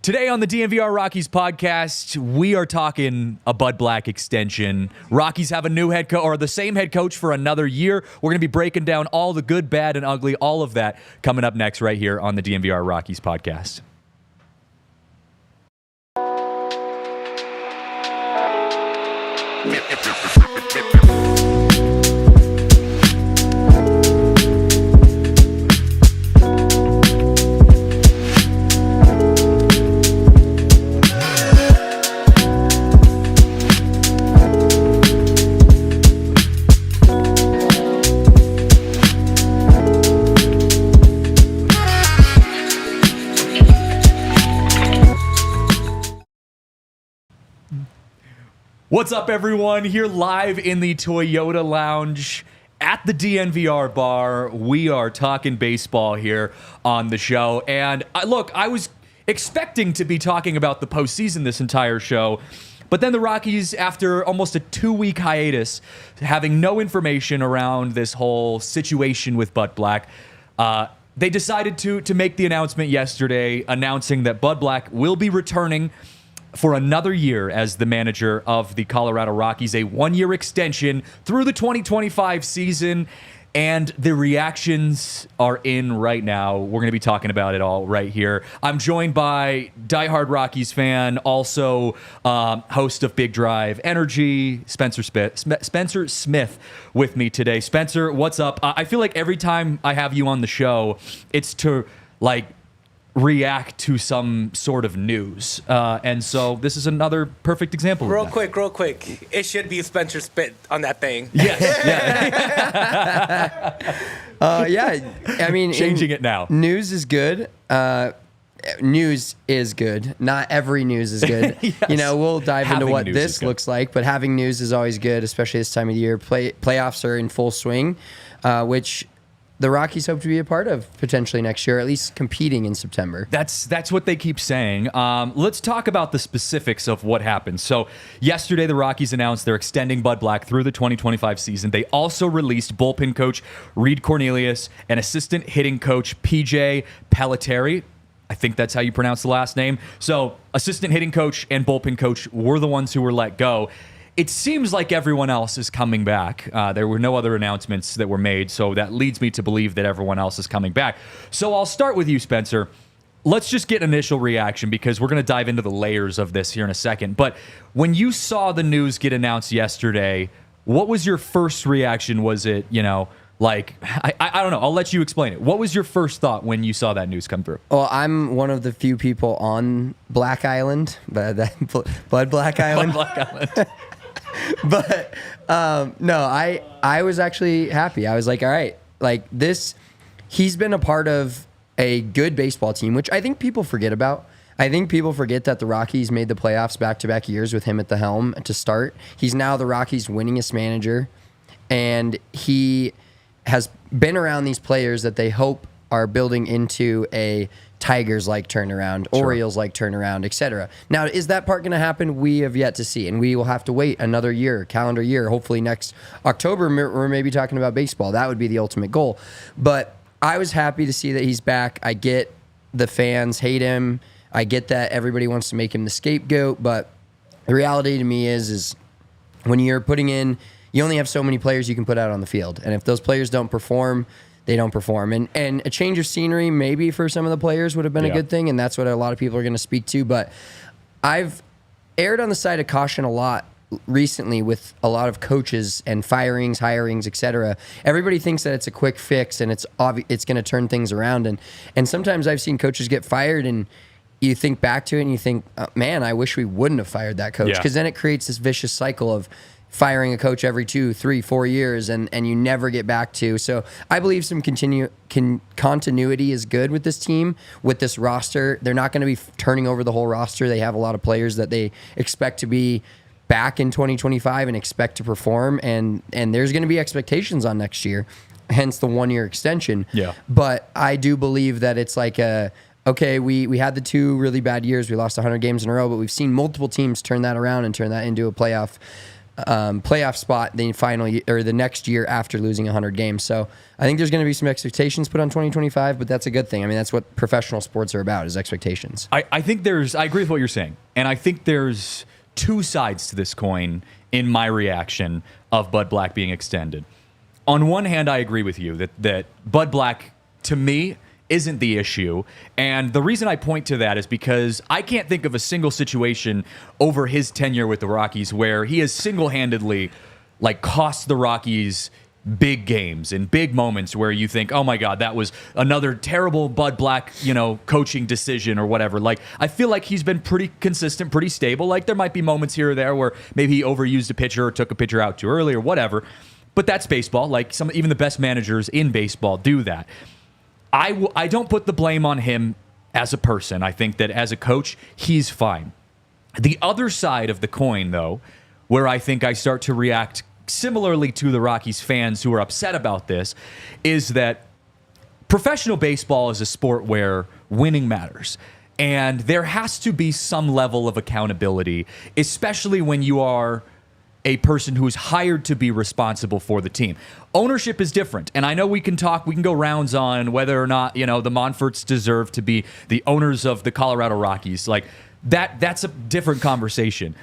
Today on the DNVR Rockies podcast, we are talking a Bud Black extension. Rockies have a new head coach, or the same head coach for another year. We're going to be breaking down all the good, bad, and ugly, all of that coming up next right here on the DNVR Rockies podcast. What's up, everyone? Here live in the Toyota Lounge at the DNVR bar. We are talking baseball here on the show. And I was expecting to be talking about the postseason this entire show, but then the Rockies, after almost a 2-week hiatus, having no information around this whole situation with Bud Black, they decided to make the announcement yesterday, announcing that Bud Black will be returning for another year as the manager of the Colorado Rockies, a 1-year extension through the 2025 season. And the reactions are in right now. We're going to be talking about it all right here. I'm joined by diehard Rockies fan, also host of Big Drive Energy, Spencer Smith with me today. Spencer, what's up? I feel like every time I have you on the show, it's to react to some sort of news. And so this is another perfect example. Real quick. It should be Spencer Spit on that thing. Yes. Yeah. I mean, changing it now. News is good. News is good. Not every news is good. Yes. You know, we'll dive Having into what news this looks like, but having news is always good, especially this time of the year. Playoffs are in full swing, which the Rockies hope to be a part of potentially next year, at least competing in September. That's what they keep saying. Let's talk about the specifics of what happened. So yesterday, the Rockies announced they're extending Bud Black through the 2025 season. They also released bullpen coach Reed Cornelius and assistant hitting coach PJ Pelletieri. I think that's how you pronounce the last name. So assistant hitting coach and bullpen coach were the ones who were let go. It seems like everyone else is coming back. There were no other announcements that were made, so that leads me to believe that everyone else is coming back. So I'll start with you, Spencer. Let's just get initial reaction because we're going to dive into the layers of this here in a second. But when you saw the news get announced yesterday, what was your first reaction? Was it, I don't know. I'll let you explain it. What was your first thought when you saw that news come through? Well, I'm one of the few people on Black Island, Bud Black Island. Bud Black Island. But no, I was actually happy. I was like, all right, he's been a part of a good baseball team, which I think people forget about. I think people forget that the Rockies made the playoffs back-to-back years with him at the helm to start. He's now the Rockies' winningest manager, and he has been around these players that they hope are building into a Tigers-like turnaround, sure, Orioles-like turnaround, etc. Now, is that part going to happen? We have yet to see, and we will have to wait another year, calendar year. Hopefully next October, we're maybe talking about baseball. That would be the ultimate goal. But I was happy to see that he's back. I get the fans hate him. I get that everybody wants to make him the scapegoat, but the reality to me is when you're putting in, you only have so many players you can put out on the field, and if those players don't perform, they don't perform. And a change of scenery maybe for some of the players would have been a good thing, and that's what a lot of people are going to speak to. But I've erred on the side of caution a lot recently with a lot of coaches and firings, hirings, etc. Everybody thinks that it's a quick fix and it's going to turn things around. And sometimes I've seen coaches get fired and you think back to it and you think, man, I wish we wouldn't have fired that coach, because then it creates this vicious cycle of firing a coach every 2, 3, 4 years and you never get back to. So I believe some continuity is good with this team, with this roster. They're not going to be turning over the whole roster. They have a lot of players that they expect to be back in 2025 and expect to perform. And there's going to be expectations on next year, hence the 1-year extension. Yeah. But I do believe that it's like okay, we had the 2 really bad years. We lost 100 games in a row, but we've seen multiple teams turn that around and turn that into a playoff playoff spot the next year after losing 100 games. So I think there's going to be some expectations put on 2025, but that's a good thing. I mean, that's what professional sports are about, is expectations. I agree with what you're saying. And I think there's two sides to this coin in my reaction of Bud Black being extended. On one hand, I agree with you that Bud Black, to me, isn't the issue. And the reason I point to that is because I can't think of a single situation over his tenure with the Rockies where he has single-handedly cost the Rockies big games and big moments where you think, oh my God, that was another terrible Bud Black, coaching decision or whatever. I feel like he's been pretty consistent, pretty stable. There might be moments here or there where maybe he overused a pitcher or took a pitcher out too early or whatever. But that's baseball. Even the best managers in baseball do that. I don't put the blame on him as a person. I think that as a coach, he's fine. The other side of the coin, though, where I think I start to react similarly to the Rockies fans who are upset about this, is that professional baseball is a sport where winning matters. And there has to be some level of accountability, especially when you are a person who is hired to be responsible for the team. Ownership is different. And I know we can go rounds on whether or not, the Monforts deserve to be the owners of the Colorado Rockies. That's a different conversation.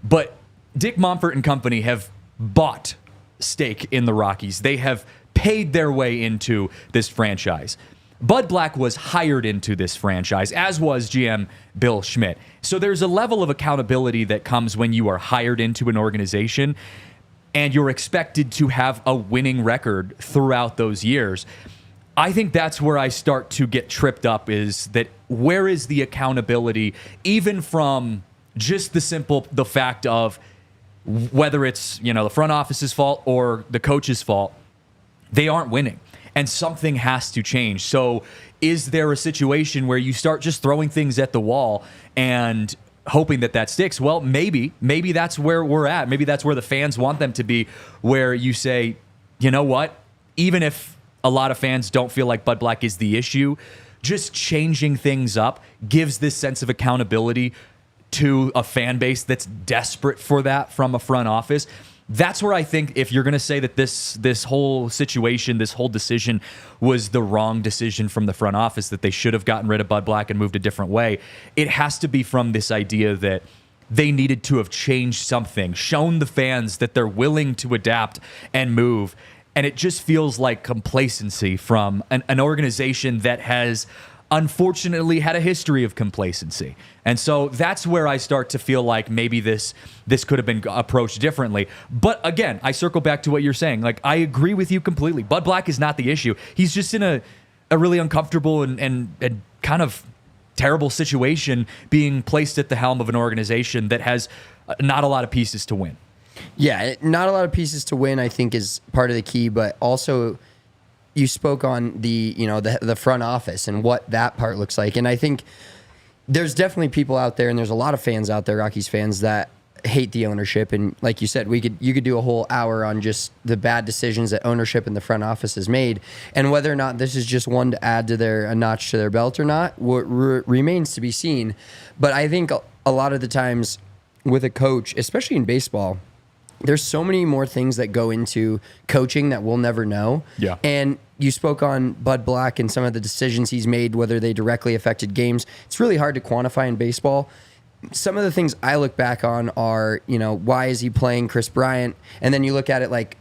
But Dick Monfort and company have bought stake in the Rockies. They have paid their way into this franchise. Bud Black was hired into this franchise, as was GM Bill Schmidt. So there's a level of accountability that comes when you are hired into an organization and you're expected to have a winning record throughout those years. I think that's where I start to get tripped up, is that where is the accountability, even from just the fact of whether it's, the front office's fault or the coach's fault, they aren't winning. And something has to change. So is there a situation where you start just throwing things at the wall and hoping that sticks? Well, maybe that's where we're at. Maybe that's where the fans want them to be, where you say, you know what? Even if a lot of fans don't feel like Bud Black is the issue, just changing things up gives this sense of accountability to a fan base that's desperate for that from a front office. That's where I think if you're going to say that this whole situation, this whole decision was the wrong decision from the front office, that they should have gotten rid of Bud Black and moved a different way, it has to be from this idea that they needed to have changed something, shown the fans that they're willing to adapt and move. And it just feels like complacency from an organization that has unfortunately had a history of complacency. And so that's where I start to feel like maybe this could have been approached differently. But again, I circle back to what you're saying. I agree with you completely. Bud Black is not the issue. He's just in a really uncomfortable and kind of terrible situation being placed at the helm of an organization that has not a lot of pieces to win. Yeah, not a lot of pieces to win, I think, is part of the key, but also you spoke on the front office and what that part looks like. And I think there's definitely people out there, and there's a lot of fans out there, Rockies fans, that hate the ownership. And like you said, you could do a whole hour on just the bad decisions that ownership and the front office has made, and whether or not this is just one to add to a notch to their belt or not remains to be seen. But I think a lot of the times with a coach, especially in baseball, there's so many more things that go into coaching that we'll never know. Yeah. And you spoke on Bud Black and some of the decisions he's made, whether they directly affected games. It's really hard to quantify in baseball. Some of the things I look back on are, why is he playing Chris Bryant? And then you look at it like,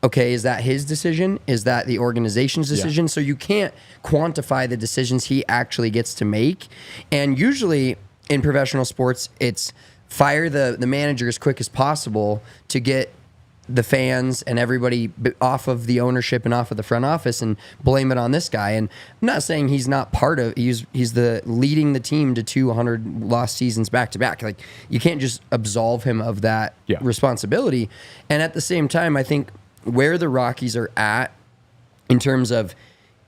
okay, is that his decision? Is that the organization's decision? Yeah. So you can't quantify the decisions he actually gets to make. And usually in professional sports, it's fire the manager as quick as possible to get the fans and everybody off of the ownership and off of the front office and blame it on this guy. And I'm not saying he's not part of, he's the leading the team to 200 lost seasons back to back. Like, you can't just absolve him of that responsibility. And at the same time, I think where the Rockies are at in terms of,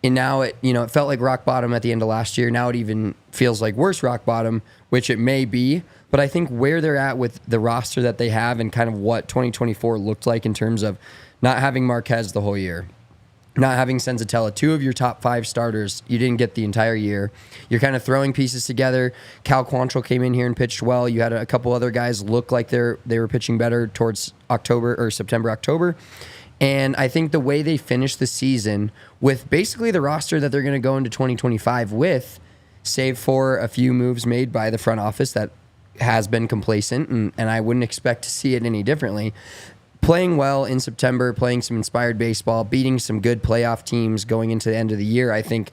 and now it felt like rock bottom at the end of last year. Now it even feels like worse rock bottom, which it may be. But I think where they're at with the roster that they have and kind of what 2024 looked like in terms of not having Marquez the whole year, not having Senzatella, 2 of your top 5 starters, you didn't get the entire year. You're kind of throwing pieces together. Cal Quantrill came in here and pitched well. You had a couple other guys look like they were pitching better towards September, October. And I think the way they finished the season with basically the roster that they're going to go into 2025 with, save for a few moves made by the front office that has been complacent, and I wouldn't expect to see it any differently. Playing well in September, playing some inspired baseball, beating some good playoff teams going into the end of the year, I think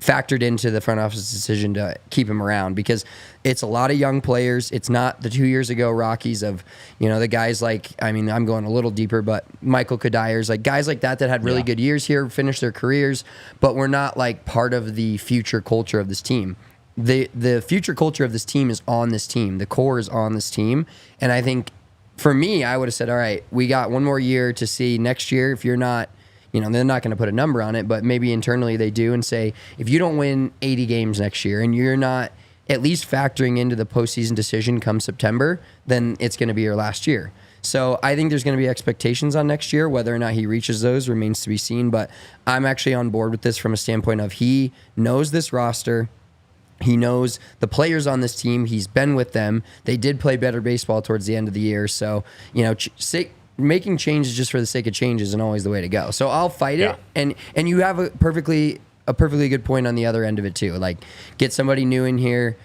factored into the front office decision to keep him around, because it's a lot of young players. It's not the 2 years ago Rockies of, the guys like, I'm going a little deeper, but Michael Kadires, like guys like that had really good years here, finished their careers, but we're not like part of the future culture of this team. The future culture of this team is on this team. The core is on this team. And I think for me, I would have said, all right, we got one more year to see next year. If you're not, they're not going to put a number on it, but maybe internally they do and say, if you don't win 80 games next year and you're not at least factoring into the postseason decision come September, then it's going to be your last year. So I think there's going to be expectations on next year. Whether or not he reaches those remains to be seen, but I'm actually on board with this from a standpoint of he knows this roster. He knows the players on this team. He's been with them. They did play better baseball towards the end of the year. So, making changes just for the sake of change isn't always the way to go. So I'll fight it. And you have a perfectly good point on the other end of it too. Like, get somebody new in here,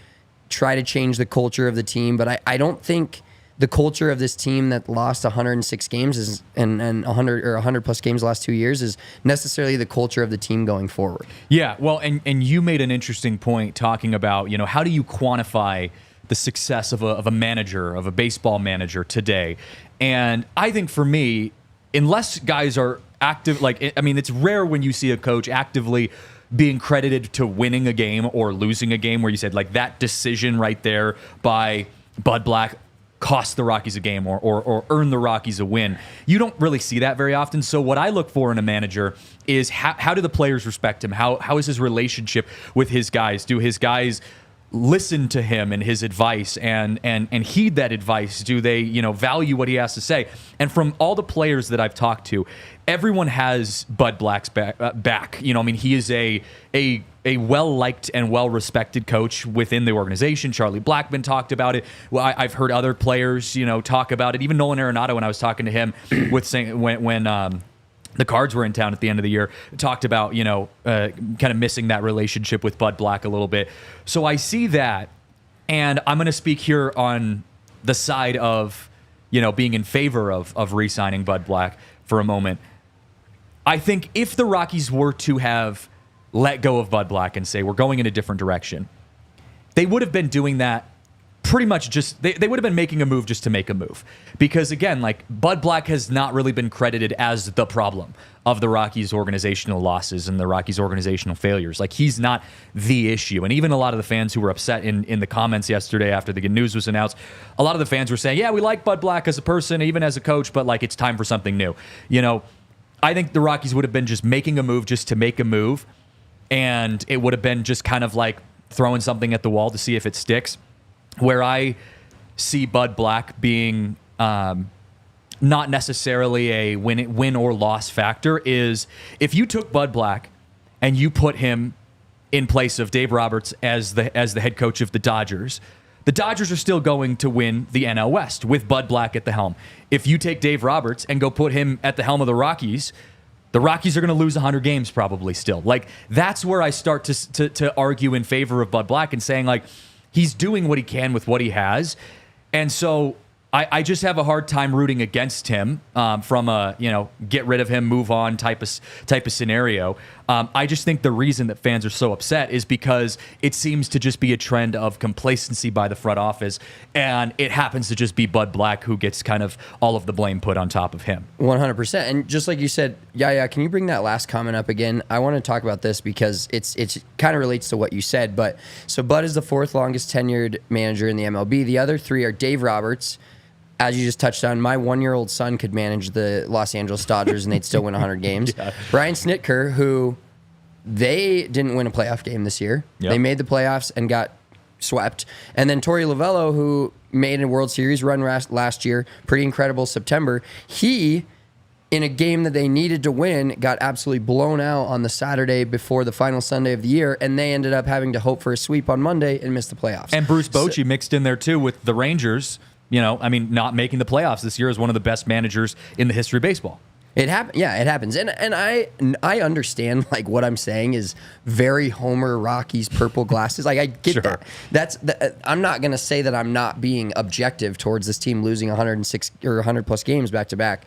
try to change the culture of the team. But I don't think the culture of this team that lost 106 games and 100 plus games the last 2 years is necessarily the culture of the team going forward. Yeah, well, and you made an interesting point talking about, how do you quantify the success of a manager, of a baseball manager today? And I think for me, unless guys are active, it's rare when you see a coach actively being credited to winning a game or losing a game, where you said, like, that decision right there by Bud Black cost the Rockies a game or earn the Rockies a win. You don't really see that very often. So what I look for in a manager is how do the players respect him? How is his relationship with his guys? Do his guys listen to him and his advice and heed that advice? Do they, value what he has to say? And from all the players that I've talked to, everyone has Bud Black's back. He is a well-liked and well-respected coach within the organization. Charlie Blackmon talked about it. Well, I've heard other players, talk about it. Even Nolan Arenado, when I was talking to him with saying when the Cards were in town at the end of the year, talked about, kind of missing that relationship with Bud Black a little bit. So I see that, and I'm going to speak here on the side of, being in favor of re-signing Bud Black for a moment. I think if the Rockies were to have let go of Bud Black and say, we're going in a different direction, they would have been doing that pretty much just, they would have been making a move just to make a move. Because again, like, Bud Black has not really been credited as the problem of the Rockies' organizational losses and the Rockies' organizational failures. Like, he's not the issue. And even a lot of the fans who were upset in the comments yesterday after the news was announced, a lot of the fans were saying, yeah, we like Bud Black as a person, even as a coach, but like, it's time for something new. I think the Rockies would have been just making a move just to make a move. And it would have been just kind of like throwing something at the wall to see if it sticks. Where I see Bud Black being not necessarily a win or loss factor is if you took Bud Black and you put him in place of Dave Roberts as the head coach of the Dodgers are still going to win the NL West with Bud Black at the helm. If you take Dave Roberts and go put him at the helm of the Rockies are going to lose 100 games probably still. Like, that's where I start to argue in favor of Bud Black and saying, like, he's doing what he can with what he has. And so I just have a hard time rooting against him from a, get rid of him, move on type of scenario. I just think the reason that fans are so upset is because it seems to just be a trend of complacency by the front office, and it happens to just be Bud Black who gets kind of all of the blame put on top of him. 100%. And just like you said, can you bring that last comment up again? I want to talk about this because it's kind of relates to what you said. But so Bud is the 4th longest tenured manager in the MLB. The other 3 are Dave Roberts. As you just touched on, my 1-year-old son could manage the Los Angeles Dodgers and they'd still win 100 games. Yeah. Brian Snitker, who they didn't win a playoff game this year. Yep. They made the playoffs and got swept. And then Torey Lovello, who made a World Series run last year, pretty incredible September. He in a game that they needed to win, got absolutely blown out on the Saturday before the final Sunday of the year, and they ended up having to hope for a sweep on Monday and miss the playoffs. And Bruce Bochy mixed in there too with the Rangers, not making the playoffs this year as one of the best managers in the history of baseball. It happens. Yeah, it happens. And I understand, like, what I'm saying is very Homer Rockies purple glasses. Like, I get that. I'm not going to say that I'm not being objective towards this team losing 106 or 100 plus games back to back.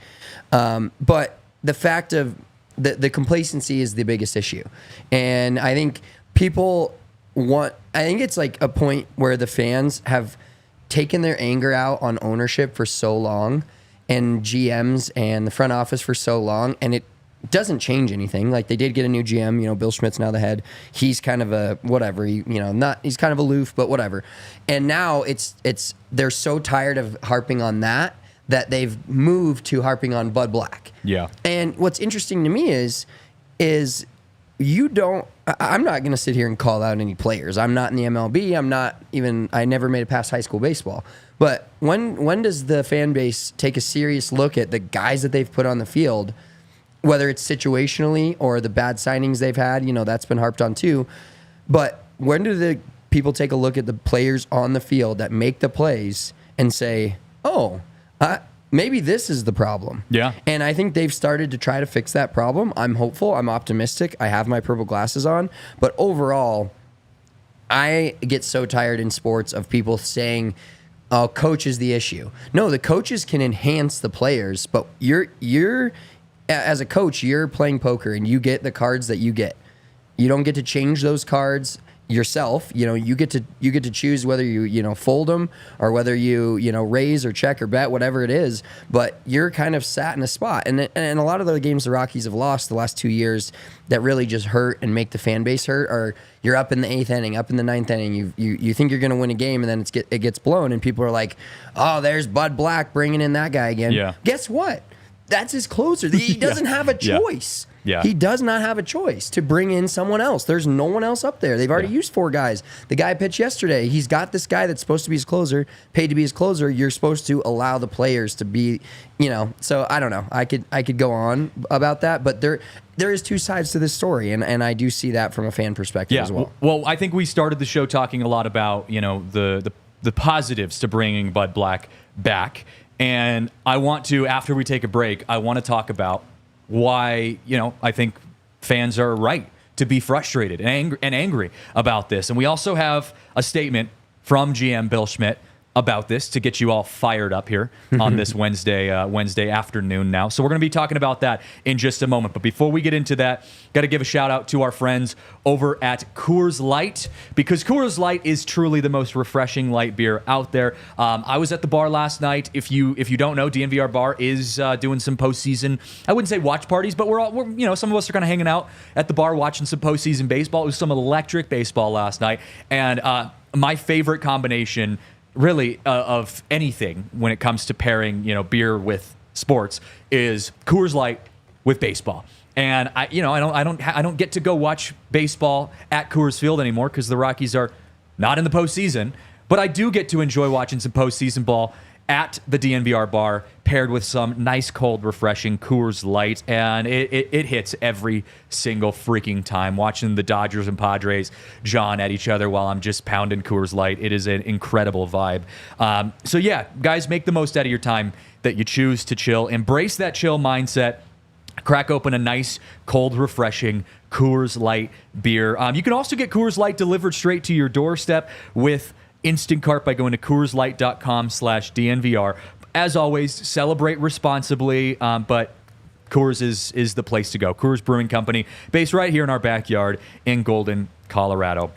But the fact of the complacency is the biggest issue. And I think I think it's like a point where the fans have taken their anger out on ownership for so long, and GMs and the front office for so long, and it doesn't change anything. Like, they did get a new GM, Bill Schmidt's now the head. He's kind of a whatever, he's kind of aloof, but whatever. And now they're so tired of harping on that they've moved to harping on Bud Black. Yeah. And what's interesting to me is I'm not going to sit here and call out any players. I'm not in the MLB. I never made it past high school baseball. But when does the fan base take a serious look at the guys that they've put on the field, whether it's situationally or the bad signings they've had? That's been harped on too. But when do the people take a look at the players on the field that make the plays and say, oh, maybe this is the problem? Yeah. And I think they've started to try to fix that problem. I'm hopeful. I'm optimistic. I have my purple glasses on. But overall, I get so tired in sports of people saying, oh, coach is the issue. No, the coaches can enhance the players, but you're as a coach, you're playing poker and you get the cards that you get. You don't get to change those cards yourself. You get to choose whether you fold them or whether you raise or check or bet, whatever it is. But you're kind of sat in a spot, and a lot of the games the Rockies have lost the last 2 years that really just hurt and make the fan base hurt. Or you're up in the 8th inning, up in the 9th inning, you think you're going to win a game, and then it gets blown, and people are like, oh, there's Bud Black bringing in that guy again. Yeah. Guess what? That's his closer. He doesn't have a choice. Yeah. He does not have a choice to bring in someone else. There's no one else up there. They've already used 4 guys. The guy pitched yesterday. He's got this guy that's supposed to be his closer, paid to be his closer. You're supposed to allow the players to be, So I don't know. I could go on about that, but there is 2 sides to this story, and I do see that from a fan perspective as well. Well, I think we started the show talking a lot about the positives to bringing Bud Black back, and I want to, after we take a break, I want to talk about why, I think fans are right to be frustrated and angry about this. And we also have a statement from GM Bill Schmidt about this to get you all fired up here on this Wednesday afternoon now. So we're going to be talking about that in just a moment. But before we get into that, got to give a shout out to our friends over at Coors Light, because Coors Light is truly the most refreshing light beer out there. I was at the bar last night. If you don't know, DNVR Bar is doing some postseason, I wouldn't say watch parties, but we're some of us are kind of hanging out at the bar watching some postseason baseball. It was some electric baseball last night. And my favorite combination really of anything when it comes to pairing, beer with sports is Coors Light with baseball. And I don't get to go watch baseball at Coors Field anymore because the Rockies are not in the postseason, but I do get to enjoy watching some postseason ball at the DNVR bar, paired with some nice, cold, refreshing Coors Light, and it hits every single freaking time. Watching the Dodgers and Padres John at each other while I'm just pounding Coors Light, it is an incredible vibe. So yeah, guys, make the most out of your time that you choose to chill. Embrace that chill mindset. Crack open a nice, cold, refreshing Coors Light beer. You can also get Coors Light delivered straight to your doorstep with Instant Cart by going to CoorsLight.com/DNVR. As always, celebrate responsibly, but Coors is the place to go. Coors Brewing Company, based right here in our backyard in Golden, Colorado.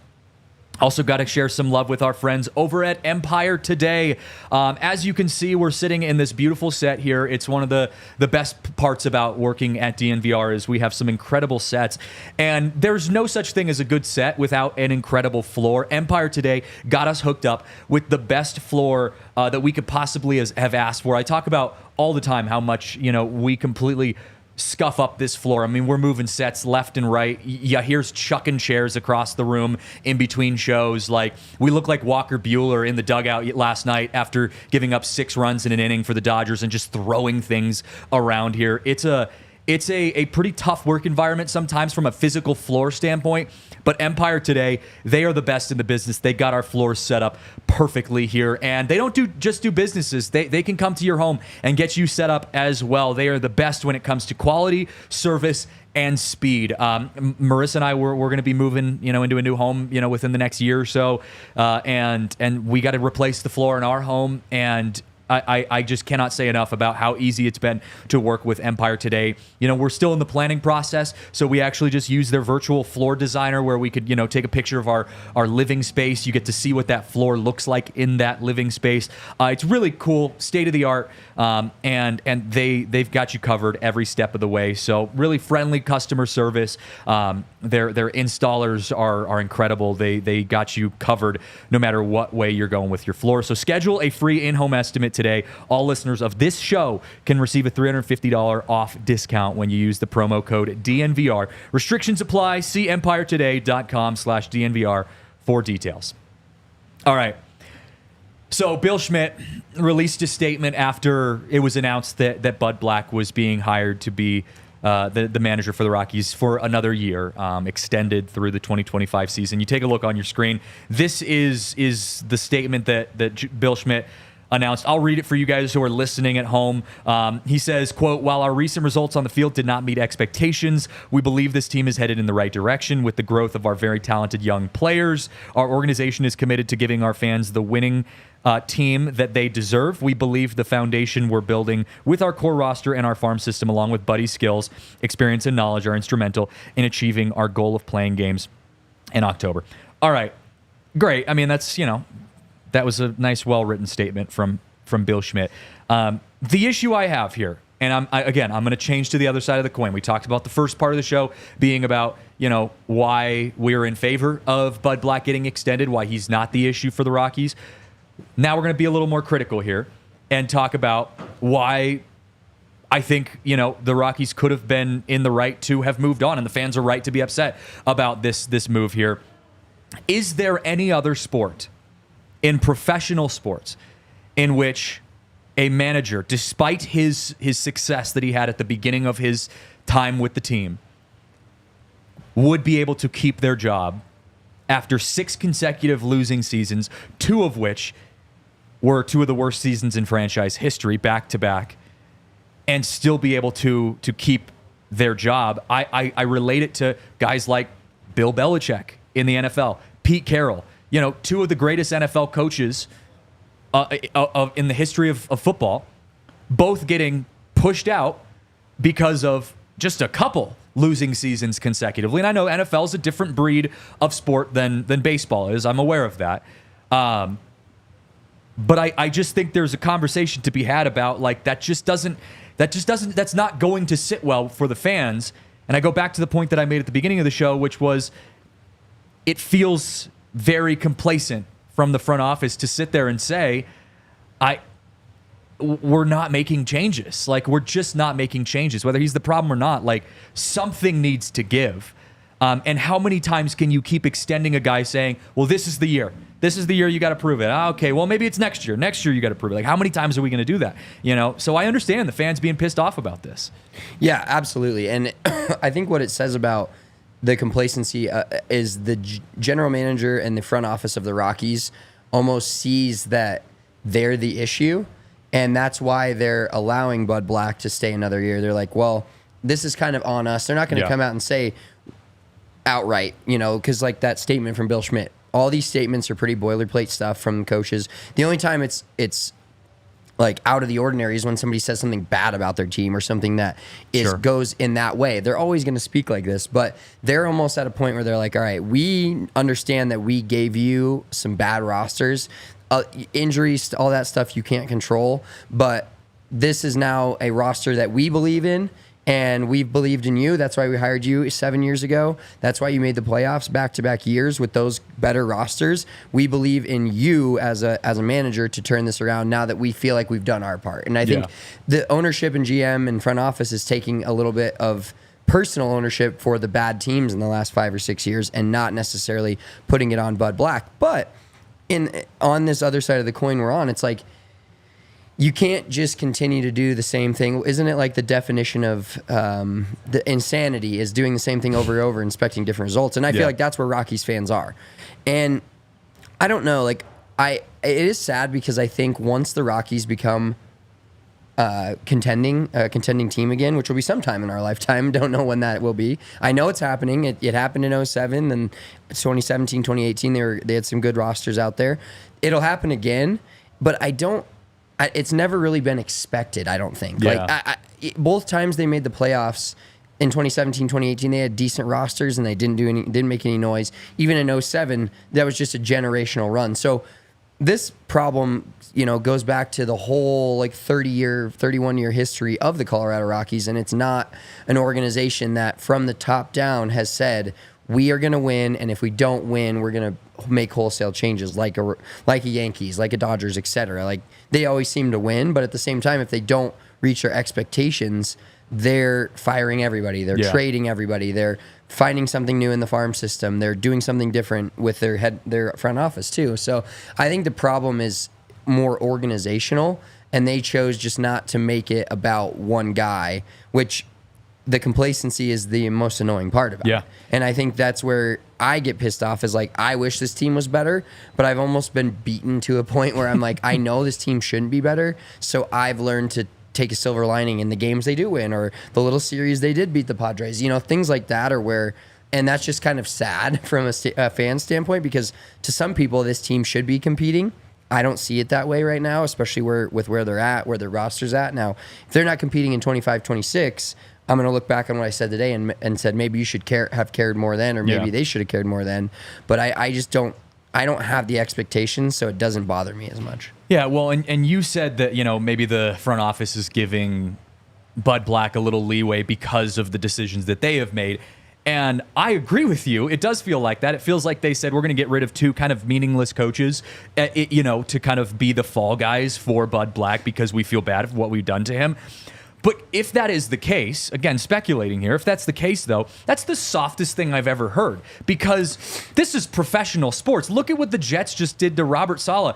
Also got to share some love with our friends over at Empire Today. As you can see, we're sitting in this beautiful set here. It's one of the best parts about working at DNVR is we have some incredible sets. And there's no such thing as a good set without an incredible floor. Empire Today got us hooked up with the best floor that we could possibly have asked for. I talk about all the time how much we completely scuff up this floor. I mean, we're moving sets left and right. Yeah, here's chucking chairs across the room in between shows. Like, we look like Walker Buehler in the dugout last night after giving up 6 runs in an inning for the Dodgers and just throwing things around here. It's a pretty tough work environment sometimes from a physical floor standpoint. But Empire Today, they are the best in the business. They got our floors set up perfectly here. And they don't just do businesses. They can come to your home and get you set up as well. They are the best when it comes to quality, service, and speed. Marissa and I, we're going to be moving, into a new home, within the next year or so. And we got to replace the floor in our home. And I just cannot say enough about how easy it's been to work with Empire Today. We're still in the planning process, so we actually just use their virtual floor designer where we could, take a picture of our living space. You get to see what that floor looks like in that living space. It's really cool, state of the art, and they've got you covered every step of the way. So really friendly customer service. Their installers are incredible. They got you covered no matter what way you're going with your floor. So schedule a free in-home estimate today. All listeners of this show can receive a $350 off discount when you use the promo code DNVR. Restrictions apply. See empiretoday.com/DNVR for details. All right. So Bill Schmidt released a statement after it was announced that Bud Black was being hired to be the manager for the Rockies for another year, extended through the 2025 season. You take a look on your screen. This is the statement that Bill Schmidt announced. I'll read it for you guys who are listening at home. He says, quote, "While our recent results on the field did not meet expectations, we believe this team is headed in the right direction with the growth of our very talented young players. Our organization is committed to giving our fans the winning team that they deserve. We believe the foundation we're building with our core roster and our farm system, along with Buddy's skills, experience, and knowledge, are instrumental in achieving our goal of playing games in October." All right, great. I mean, that's, that was a nice, well-written statement from Bill Schmidt. The issue I have here, and I'm going to change to the other side of the coin. We talked about the first part of the show being about, why we're in favor of Bud Black getting extended, why he's not the issue for the Rockies. Now we're going to be a little more critical here and talk about why I think, the Rockies could have been in the right to have moved on, and the fans are right to be upset about this move here. Is there any other sport in professional sports in which a manager, despite his success that he had at the beginning of his time with the team, would be able to keep their job after 6 consecutive losing seasons, 2 of which were 2 of the worst seasons in franchise history, back-to-back, and still be able to keep their job? I relate it to guys like Bill Belichick in the NFL, Pete Carroll, 2 of the greatest NFL coaches in the history of football, both getting pushed out because of just a couple losing seasons consecutively. And I know NFL is a different breed of sport than baseball is. I'm aware of that. But I just think there's a conversation to be had about, like, that's not going to sit well for the fans. And I go back to the point that I made at the beginning of the show, which was it feels very complacent from the front office to sit there and say, we're not making changes. Like, we're just not making changes. Whether he's the problem or not, like, something needs to give. And how many times can you keep extending a guy saying, well, this is the year. This is the year you got to prove it. Okay, well, maybe it's next year. Next year you got to prove it. Like, how many times are we going to do that? So I understand the fans being pissed off about this. Yeah, absolutely. And I think what it says about the complacency is the general manager and the front office of the Rockies almost sees that they're the issue, and that's why they're allowing Bud Black to stay another year. They're like, well, this is kind of on us. They're not going to come out and say outright, because like that statement from Bill Schmidt, all these statements are pretty boilerplate stuff from coaches. The only time it's like out of the ordinary is when somebody says something bad about their team or something that goes in that way. They're always going to speak like this, but they're almost at a point where they're like, all right, we understand that we gave you some bad rosters, injuries, all that stuff you can't control, but this is now a roster that we believe in, And we've believed in you. That's why we hired you 7 years ago. That's why you made the playoffs back-to-back years with those better rosters. We believe in you as a manager to turn this around now that we feel like we've done our part. And I think the ownership and GM and front office is taking a little bit of personal ownership for the bad teams in the last 5 or 6 years and not necessarily putting it on Bud Black. But on this other side of the coin we're on, it's like, you can't just continue to do the same thing. Isn't it like the definition of the insanity is doing the same thing over and over, expecting different results? And I feel like that's where Rockies fans are. And I don't know, like it is sad because I think once the Rockies become a contending team again, which will be sometime in our lifetime, don't know when that will be. I know it's happening. It happened in 07 and 2017, 2018. They had some good rosters out there. It'll happen again, but it's never really been expected, I don't think. Yeah. Like both times they made the playoffs in 2017, 2018, they had decent rosters and they didn't make any noise. Even in 07, that was just a generational run. So this problem, goes back to the whole 31-year history of the Colorado Rockies, and it's not an organization that from the top down has said, we are going to win, and if we don't win, we're going to make wholesale changes like a Yankees, like a Dodgers, etc. Like they always seem to win, but at the same time, if they don't reach their expectations, they're firing everybody. They're trading everybody. They're finding something new in the farm system. They're doing something different with their front office too. So I think the problem is more organizational, and they chose just not to make it about one guy, which the complacency is the most annoying part about it. And I think that's where I get pissed off is like, I wish this team was better, but I've almost been beaten to a point where I'm like, I know this team shouldn't be better. So I've learned to take a silver lining in the games they do win, or the little series they did beat the Padres, things like that are where, and that's just kind of sad from a fan standpoint, because to some people, this team should be competing. I don't see it that way right now, especially with where they're at, where their roster's at. Now, if they're not competing in 25-26, I'm going to look back on what I said today and said maybe you should have cared more then, or maybe they should have cared more then. But I just don't have the expectations, so it doesn't bother me as much. Yeah, well, and you said that, maybe the front office is giving Bud Black a little leeway because of the decisions that they have made. And I agree with you. It does feel like that. It feels like they said we're going to get rid of two kind of meaningless coaches, to kind of be the fall guys for Bud Black because we feel bad for what we've done to him. But if that is the case, again, speculating here, if that's the case, though, that's the softest thing I've ever heard, because this is professional sports. Look at what the Jets just did to Robert Saleh,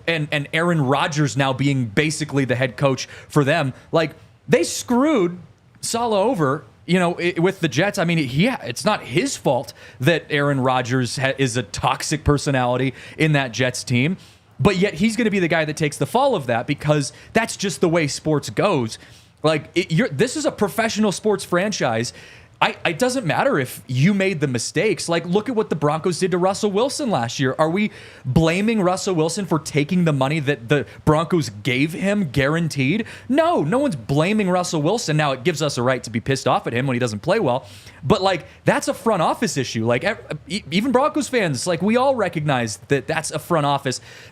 and Aaron Rodgers now being basically the head coach for them. Like, they screwed Saleh over, with the Jets. I mean, it's not his fault that Aaron Rodgers is a toxic personality in that Jets team, but yet he's going to be the guy that takes the fall of that, because that's just the way sports goes. Like, this is a professional sports franchise. It doesn't matter if you made the mistakes. Like, look at what the Broncos did to Russell Wilson last year. Are we blaming Russell Wilson for taking the money that the Broncos gave him guaranteed? No one's blaming Russell Wilson. Now, it gives us a right to be pissed off at him when he doesn't play well. But, that's a front office issue. Even Broncos fans, we all recognize that that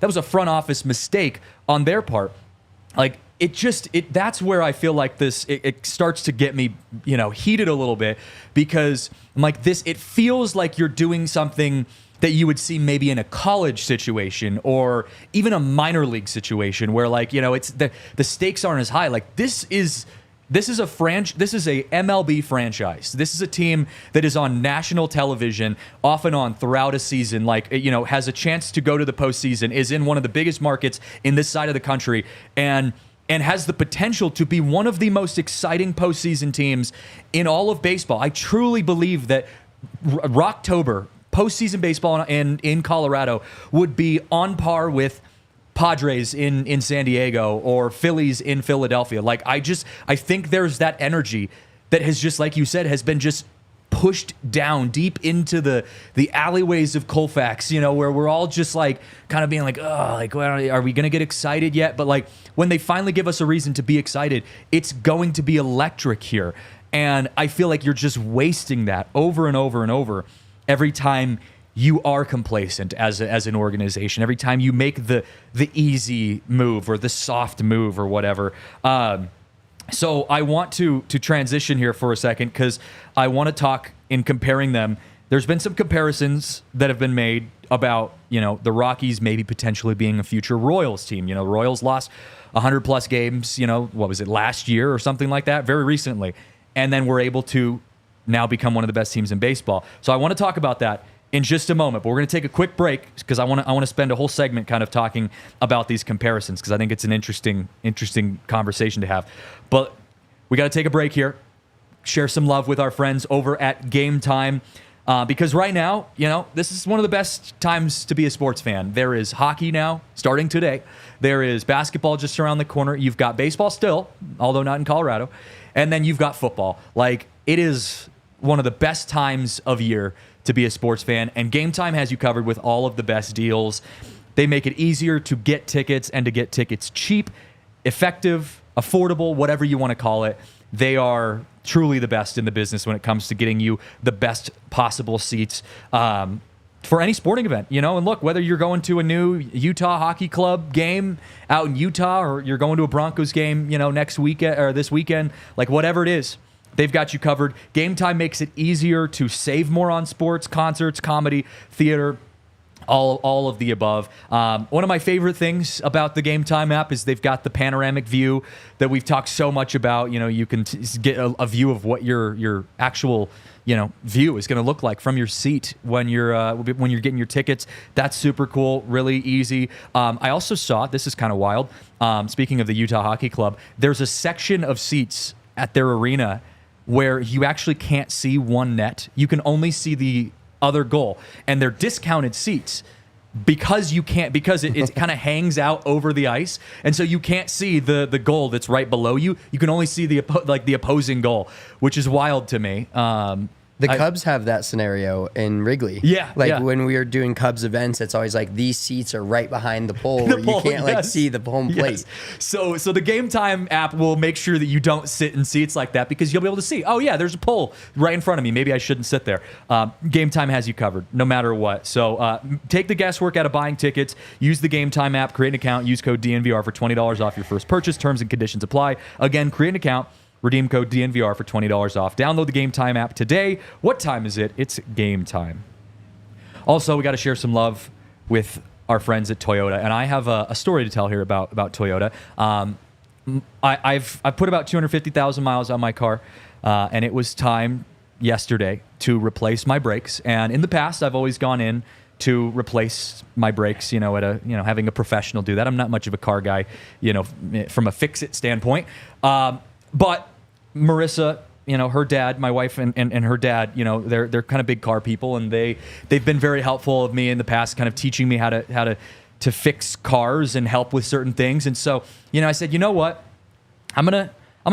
was a front office mistake on their part. That's where I feel like it starts to get me, heated a little bit, because I'm like, it feels like you're doing something that you would see maybe in a college situation or even a minor league situation where it's the stakes aren't as high. This is a MLB franchise. This is a team that is on national television off and on throughout a season, has a chance to go to the postseason, is in one of the biggest markets in this side of the country, and has the potential to be one of the most exciting postseason teams in all of baseball. I truly believe that Rocktober, postseason baseball in Colorado, would be on par with Padres in San Diego or Phillies in Philadelphia. I think there's that energy that has just, like you said, has been just pushed down deep into the alleyways of Colfax, where we're all just kind of being are we going to get excited yet? But when they finally give us a reason to be excited, it's going to be electric here. And I feel like you're just wasting that over and over and over every time you are complacent as an organization, every time you make the easy move or the soft move or whatever. So I want to transition here for a second because I want to talk in comparing them. There's been some comparisons that have been made about, the Rockies maybe potentially being a future Royals team. Royals lost 100-plus games, what was it, last year or something like that, very recently. And then we're able to now become one of the best teams in baseball. So I want to talk about that in just a moment. But we're going to take a quick break because I want to spend a whole segment kind of talking about these comparisons because I think it's an interesting conversation to have. But we got to take a break here, share some love with our friends over at Game Time. Because right now, this is one of the best times to be a sports fan. There is hockey now, starting today. There is basketball just around the corner. You've got baseball still, although not in Colorado. And then you've got football. Like, it is one of the best times of year to be a sports fan. And Game Time has you covered with all of the best deals. They make it easier to get tickets and to get tickets cheap, effective, affordable, whatever you want to call it. They are truly the best in the business when it comes to getting you the best possible seats for any sporting event, And look, whether you're going to a new Utah Hockey Club game out in Utah or you're going to a Broncos game, next weekend or this weekend, like whatever it is, they've got you covered. Game Time makes it easier to save more on sports, concerts, comedy, theater, all of the above. One of my favorite things about the Game Time app is they've got the panoramic view that we've talked so much about. You can get a view of what your actual view is going to look like from your seat when you're getting your tickets. That's super cool, really easy. I also saw, this is kind of wild, speaking of the Utah Hockey Club, there's a section of seats at their arena where you actually can't see one net. You can only see the other goal, and they're discounted seats because it kind of hangs out over the ice, and so you can't see the goal that's right below you. You can only see the opposing goal, which is wild to me. The Cubs have that scenario in Wrigley. Yeah. When we are doing Cubs events, it's always like these seats are right behind the pole where you can't see the home plate. So the Game Time app will make sure that you don't sit in seats like that because you'll be able to see, oh yeah, there's a pole right in front of me. Maybe I shouldn't sit there. Game Time has you covered no matter what. So take the guesswork out of buying tickets. Use the Game Time app, create an account, use code DNVR for $20 off your first purchase. Terms and conditions apply. Again, create an account. Redeem code DNVR for $20 off. Download the Game Time app today. What time is it? It's game time. Also, we got to share some love with our friends at Toyota, and I have a story to tell here about Toyota. I've put about 250,000 miles on my car, and it was time yesterday to replace my brakes. And in the past, I've always gone in to replace my brakes, having a professional do that. I'm not much of a car guy, from a fix-it standpoint. But Marissa, her dad, my wife and her dad, they're kind of big car people, and they've been very helpful of me in the past, kind of teaching me how to fix cars and help with certain things. And so, I said, you know what, I'm gonna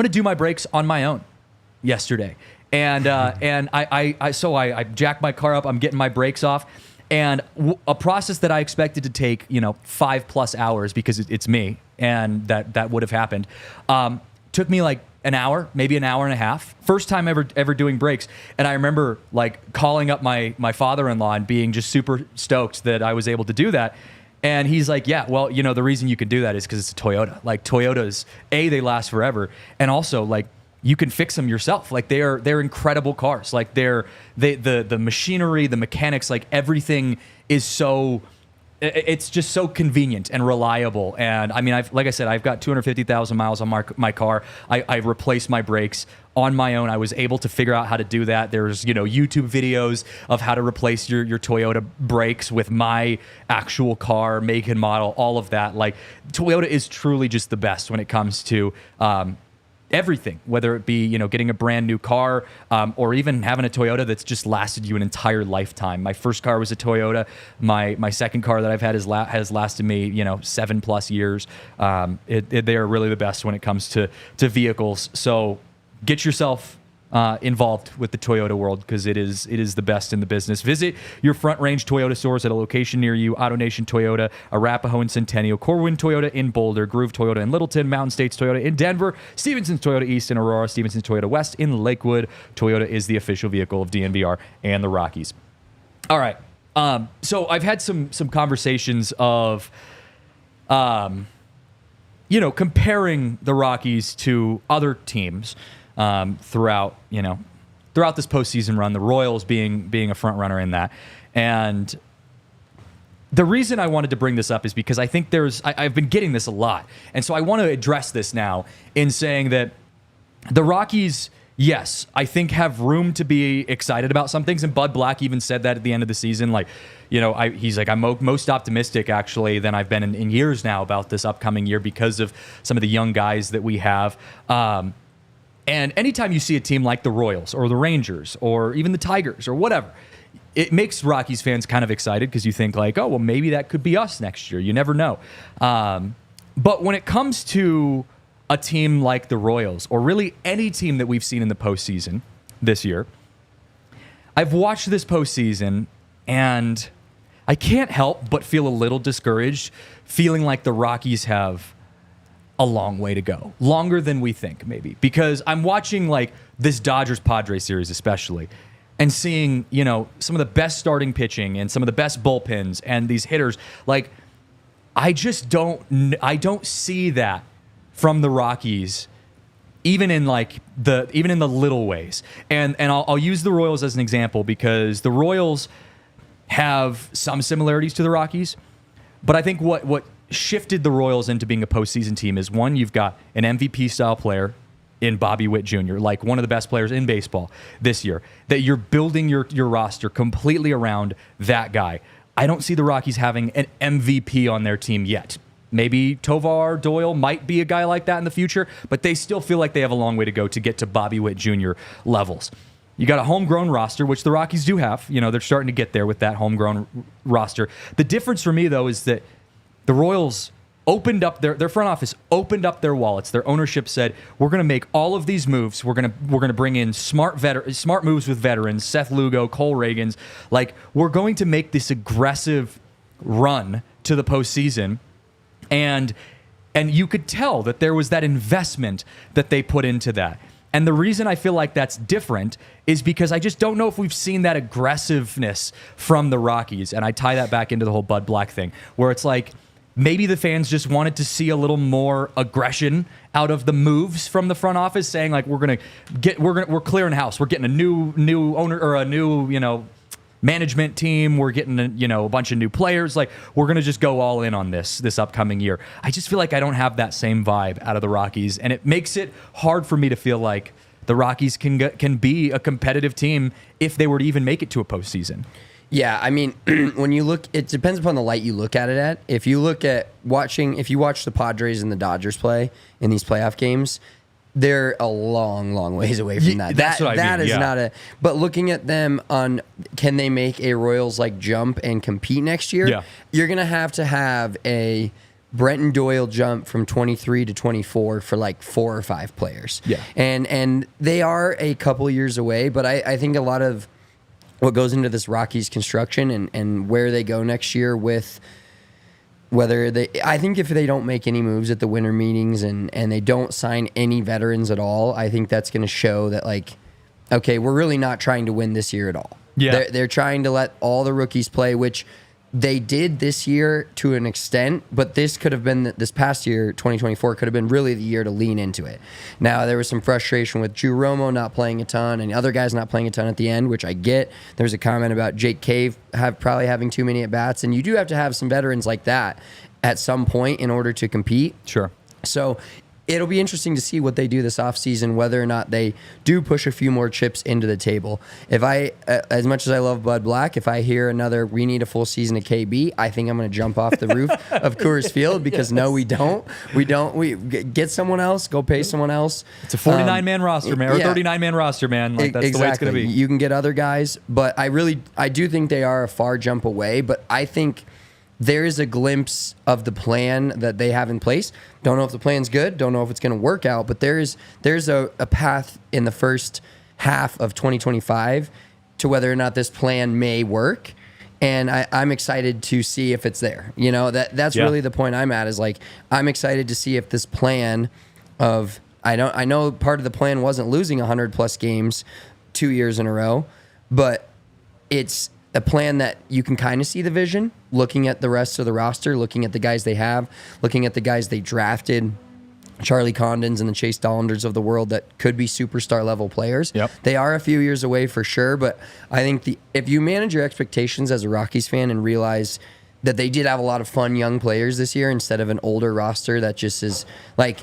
do my brakes on my own yesterday, and I jacked my car up. I'm getting my brakes off, and a process that I expected to take 5+ hours because it's me, and that would have happened. Took me like an hour, maybe an hour and a half. First time ever doing brakes. And I remember calling up my father-in-law and being just super stoked that I was able to do that. And he's like, yeah, well, the reason you can do that is because it's a Toyota. Like Toyotas, they last forever. And also you can fix them yourself. Like they're incredible cars. Like the machinery, the mechanics, everything is so... It's just so convenient and reliable. And I mean, I've got 250,000 miles on my car. I replaced my brakes on my own. I was able to figure out how to do that. There's, YouTube videos of how to replace your Toyota brakes with my actual car, make and model, all of that. Toyota is truly just the best when it comes to, everything, whether it be, getting a brand new car or even having a Toyota that's just lasted you an entire lifetime. My first car was a Toyota. My second car that I've had has lasted me, 7+ years. They are really the best when it comes to vehicles. So get yourself involved with the Toyota world because it is the best in the business. Visit your Front Range Toyota stores at a location near you. AutoNation Toyota, Arapahoe and Centennial, Corwin Toyota in Boulder, Groove Toyota in Littleton, Mountain States Toyota in Denver, Stevenson's Toyota East in Aurora, Stevenson's Toyota West in Lakewood. Toyota is the official vehicle of DNVR and the Rockies. All right. So I've had some conversations of comparing the Rockies to other teams throughout this postseason run, the Royals being a front runner in that. And the reason I wanted to bring this up is because I think I've been getting this a lot. And so I want to address this now in saying that the Rockies, yes, I think have room to be excited about some things. And Bud Black even said that at the end of the season. Like, he's like, I'm most optimistic actually than I've been in years now about this upcoming year because of some of the young guys that we have. And anytime you see a team like the Royals or the Rangers or even the Tigers or whatever, it makes Rockies fans kind of excited because you think like, oh, well, maybe that could be us next year. You never know. But when it comes to a team like the Royals or really any team that we've seen in the postseason this year, I've watched this postseason and I can't help but feel a little discouraged, feeling like the Rockies have a long way to go, longer than we think maybe, because I'm watching like this Dodgers-Padres series especially, and seeing, some of the best starting pitching and some of the best bullpens and these hitters, like I don't see that from the Rockies, even in the little ways. And I'll use the Royals as an example because the Royals have some similarities to the Rockies, but I think what shifted the Royals into being a postseason team is, one, you've got an MVP style player in Bobby Witt Jr., like one of the best players in baseball this year, that you're building your roster completely around that guy. I don't see the Rockies having an MVP on their team yet. Maybe Tovar Doyle might be a guy like that in the future, but they still feel like they have a long way to go to get to Bobby Witt Jr. levels. You got a homegrown roster, which the Rockies do have. They're starting to get there with that homegrown roster. The difference for me, though, is that the Royals opened up their front office, opened up their wallets. Their ownership said, we're going to make all of these moves. We're going to bring in smart moves with veterans, Seth Lugo, Cole Reagans. Like, we're going to make this aggressive run to the postseason. And you could tell that there was that investment that they put into that. And the reason I feel like that's different is because I just don't know if we've seen that aggressiveness from the Rockies. And I tie that back into the whole Bud Black thing, where it's like, maybe the fans just wanted to see a little more aggression out of the moves from the front office, saying like, we're clearing house. We're getting a new owner or a new, management team. We're getting a bunch of new players. Like, we're going to just go all in on this upcoming year. I just feel like I don't have that same vibe out of the Rockies, and it makes it hard for me to feel like the Rockies can be a competitive team if they were to even make it to a postseason. Yeah, I mean, when you look, it depends upon the light you look at it at. If you watch the Padres and the Dodgers play in these playoff games, they're a long, long ways away from that. That's what I mean. That is not a. But looking at them on, can they make a Royals like jump and compete next year? Yeah. You're gonna have to have a Brenton Doyle jump from 23 to 24 for like 4 or 5 players. Yeah, and they are a couple years away, but I think a lot of what goes into this Rockies construction and where they go next year with I think if they don't make any moves at the winter meetings and they don't sign any veterans at all, I think that's going to show that, like, okay, we're really not trying to win this year at all. Yeah. They're trying to let all the rookies play, which they did this year to an extent, but this past year, 2024, could have been really the year to lean into it. Now, there was some frustration with Drew Romo not playing a ton and other guys not playing a ton at the end, which I get. There was a comment about Jake Cave probably having too many at-bats, and you do have to have some veterans like that at some point in order to compete. Sure. So it'll be interesting to see what they do this offseason, whether or not they do push a few more chips into the table. If as much as I love Bud Black, if I hear we need a full season of KB, I think I'm going to jump off the roof of Coors Field because no, we don't. We get someone else, go pay someone else. It's a 49-man roster, man, or 39-man roster, man. Like, that's exactly the way it's going to be. You can get other guys, but I do think they are a far jump away, but I think there is a glimpse of the plan that they have in place. Don't know if the plan's good. Don't know if it's going to work out. But there's a path in the first half of 2025 to whether or not this plan may work. And I'm excited to see if it's there. That's really the point I'm at, is like, I'm excited to see if this plan of, I know part of the plan wasn't losing 100+ games 2 years in a row, but a plan that you can kind of see the vision, looking at the rest of the roster, looking at the guys they have, looking at the guys they drafted, Charlie Condons and the Chase Dollanders of the world that could be superstar level players. Yep. They are a few years away for sure, but I think if you manage your expectations as a Rockies fan and realize that they did have a lot of fun young players this year instead of an older roster that just is like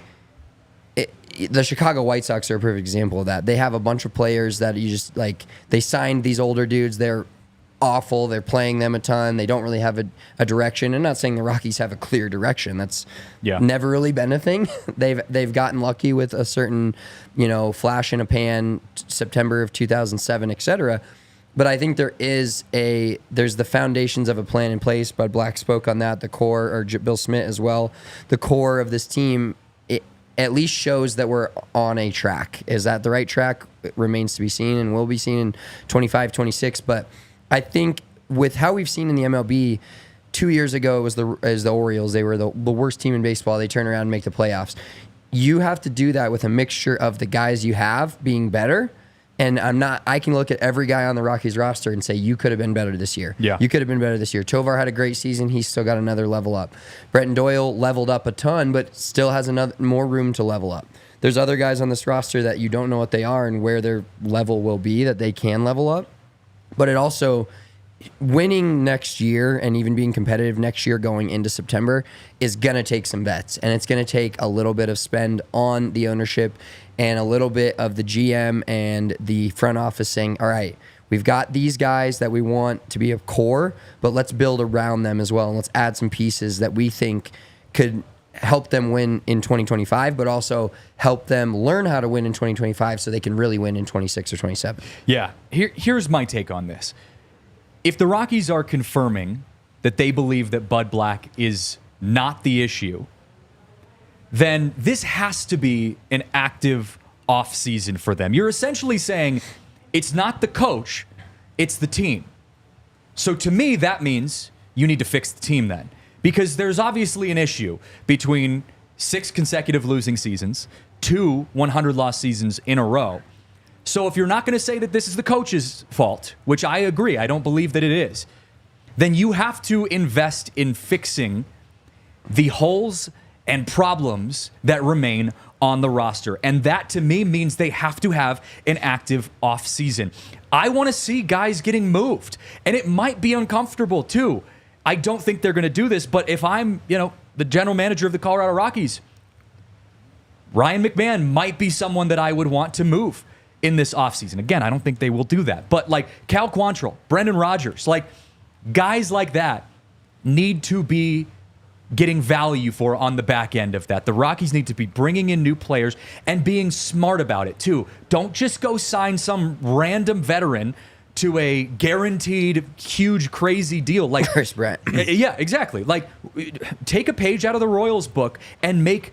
the Chicago White Sox are a perfect example of that. They have a bunch of players that you just like, they signed these older dudes. They're awful. They're playing them a ton. They don't really have a direction. I'm not saying the Rockies have a clear direction. That's never really been a thing. They've gotten lucky with a certain, flash in a pan, September of 2007, etc. But I think there's the foundations of a plan in place. Bud Black spoke on that. The core, or Bill Schmidt as well. The core of this team, it at least shows that we're on a track. Is that the right track? It remains to be seen and will be seen in 25, 26. But I think with how we've seen in the MLB, 2 years ago it was the Orioles. They were the worst team in baseball. They turn around and make the playoffs. You have to do that with a mixture of the guys you have being better. And I can look at every guy on the Rockies roster and say, you could have been better this year. Yeah. You could have been better this year. Tovar had a great season. He's still got another level up. Bretton Doyle leveled up a ton, but still has more room to level up. There's other guys on this roster that you don't know what they are and where their level will be, that they can level up. But it also, winning next year and even being competitive next year going into September is going to take some bets. And it's going to take a little bit of spend on the ownership and a little bit of the GM and the front office saying, all right, we've got these guys that we want to be a core, but let's build around them as well. And let's add some pieces that we think could help them win in 2025, but also help them learn how to win in 2025 so they can really win in 26 or 27. Yeah. Here's my take on this. If the Rockies are confirming that they believe that Bud Black is not the issue, then this has to be an active offseason for them. You're essentially saying it's not the coach, it's the team. So to me, that means you need to fix the team then. Because there's obviously an issue between 6 consecutive losing seasons, 2 100-loss seasons in a row. So if you're not going to say that this is the coach's fault, which I agree, I don't believe that it is, then you have to invest in fixing the holes and problems that remain on the roster. And that, to me, means they have to have an active offseason. I want to see guys getting moved, and it might be uncomfortable, too. I don't think they're going to do this, but if I'm, the general manager of the Colorado Rockies, Ryan McMahon might be someone that I would want to move in this offseason. Again, I don't think they will do that. But like Cal Quantrill, Brendan Rodgers, like guys like that need to be getting value for on the back end of that. The Rockies need to be bringing in new players and being smart about it too. Don't just go sign some random veteran to a guaranteed huge crazy deal like Chris Brett. Yeah, exactly. Like take a page out of the Royals book and make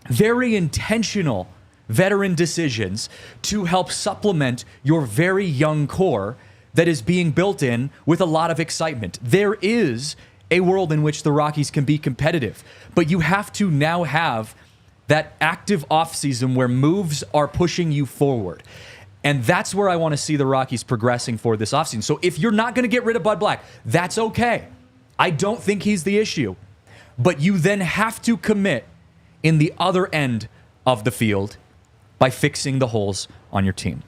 very intentional veteran decisions to help supplement your very young core that is being built in with a lot of excitement. There is a world in which the Rockies can be competitive, but you have to now have that active offseason where moves are pushing you forward. And that's where I want to see the Rockies progressing for this offseason. So if you're not going to get rid of Bud Black, that's okay. I don't think he's the issue. But you then have to commit in the other end of the field by fixing the holes on your team.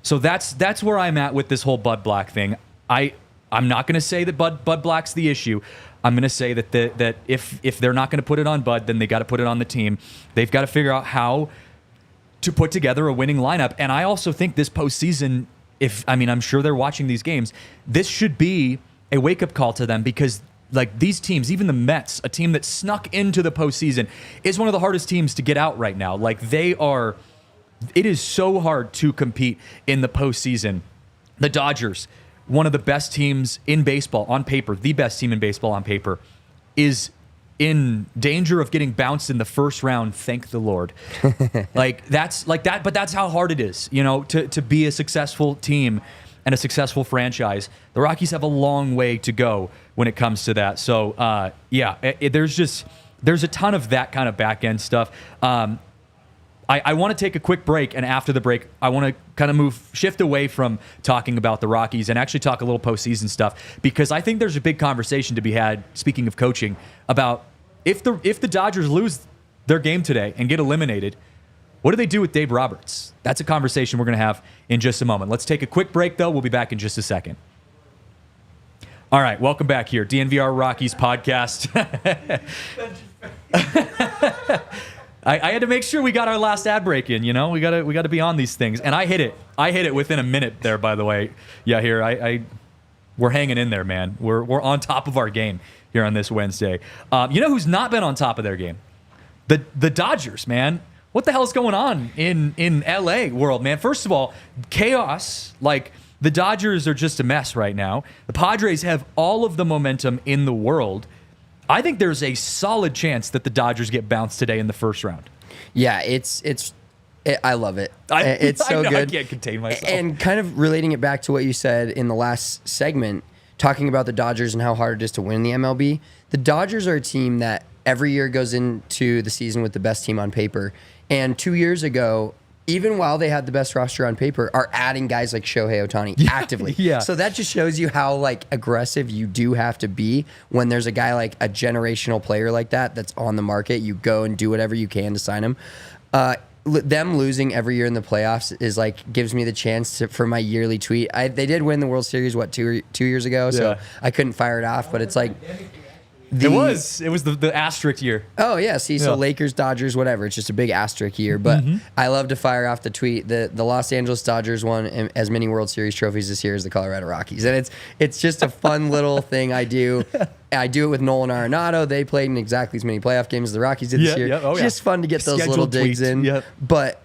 So that's where I'm at with this whole Bud Black thing. I'm not going to say that Bud Black's the issue. I'm going to say that if they're not going to put it on Bud, then they got to put it on the team. They've got to figure out how to put together a winning lineup. And I also think this postseason, I'm sure they're watching these games, this should be a wake-up call to them because like these teams, even the Mets, a team that snuck into the postseason, is one of the hardest teams to get out right now. Like it is so hard to compete in the postseason. The Dodgers, one of the best teams in baseball on paper, the best team in baseball on paper, is in danger of getting bounced in the first round. Thank the Lord. But that's how hard it is, to be a successful team and a successful franchise. The Rockies have a long way to go when it comes to that. So, there's a ton of that kind of back end stuff. I want to take a quick break, and after the break, I want to kind of shift away from talking about the Rockies and actually talk a little postseason stuff, because I think there's a big conversation to be had, speaking of coaching, about if the Dodgers lose their game today and get eliminated, what do they do with Dave Roberts? That's a conversation we're going to have in just a moment. Let's take a quick break, though. We'll be back in just a second. All right, welcome back here, DNVR Rockies Podcast. I had to make sure we got our last ad break in. You know, we got to be on these things, and I hit it within a minute there. By the way, yeah, here we're hanging in there, man. We're on top of our game here on this Wednesday. You know who's not been on top of their game? The Dodgers, man. What the hell is going on in LA world, man? First of all, chaos. Like, the Dodgers are just a mess right now. The Padres have all of the momentum in the world. I think there's a solid chance that the Dodgers get bounced today in the first round. Yeah, I love it. It's so good. I can't contain myself. And kind of relating it back to what you said in the last segment, talking about the Dodgers and how hard it is to win the MLB. The Dodgers are a team that every year goes into the season with the best team on paper. And 2 years ago, even while they had the best roster on paper, are adding guys like Shohei Ohtani actively. Yeah. So that just shows you how like aggressive you do have to be when there's a guy like a generational player like that's on the market. You go and do whatever you can to sign him. Them losing every year in the playoffs is like gives me the chance for my yearly tweet. They did win the World Series 2 years ago, so I couldn't fire it off. But it's like. It was the asterisk year. Oh, yeah. See, so Lakers, Dodgers, whatever. It's just a big asterisk year. But I love to fire off the tweet. The Los Angeles Dodgers won as many World Series trophies this year as the Colorado Rockies. And it's just a fun little thing I do. I do it with Nolan Arenado. They played in exactly as many playoff games as the Rockies did this year. It's just fun to get those little digs in. Yep. But,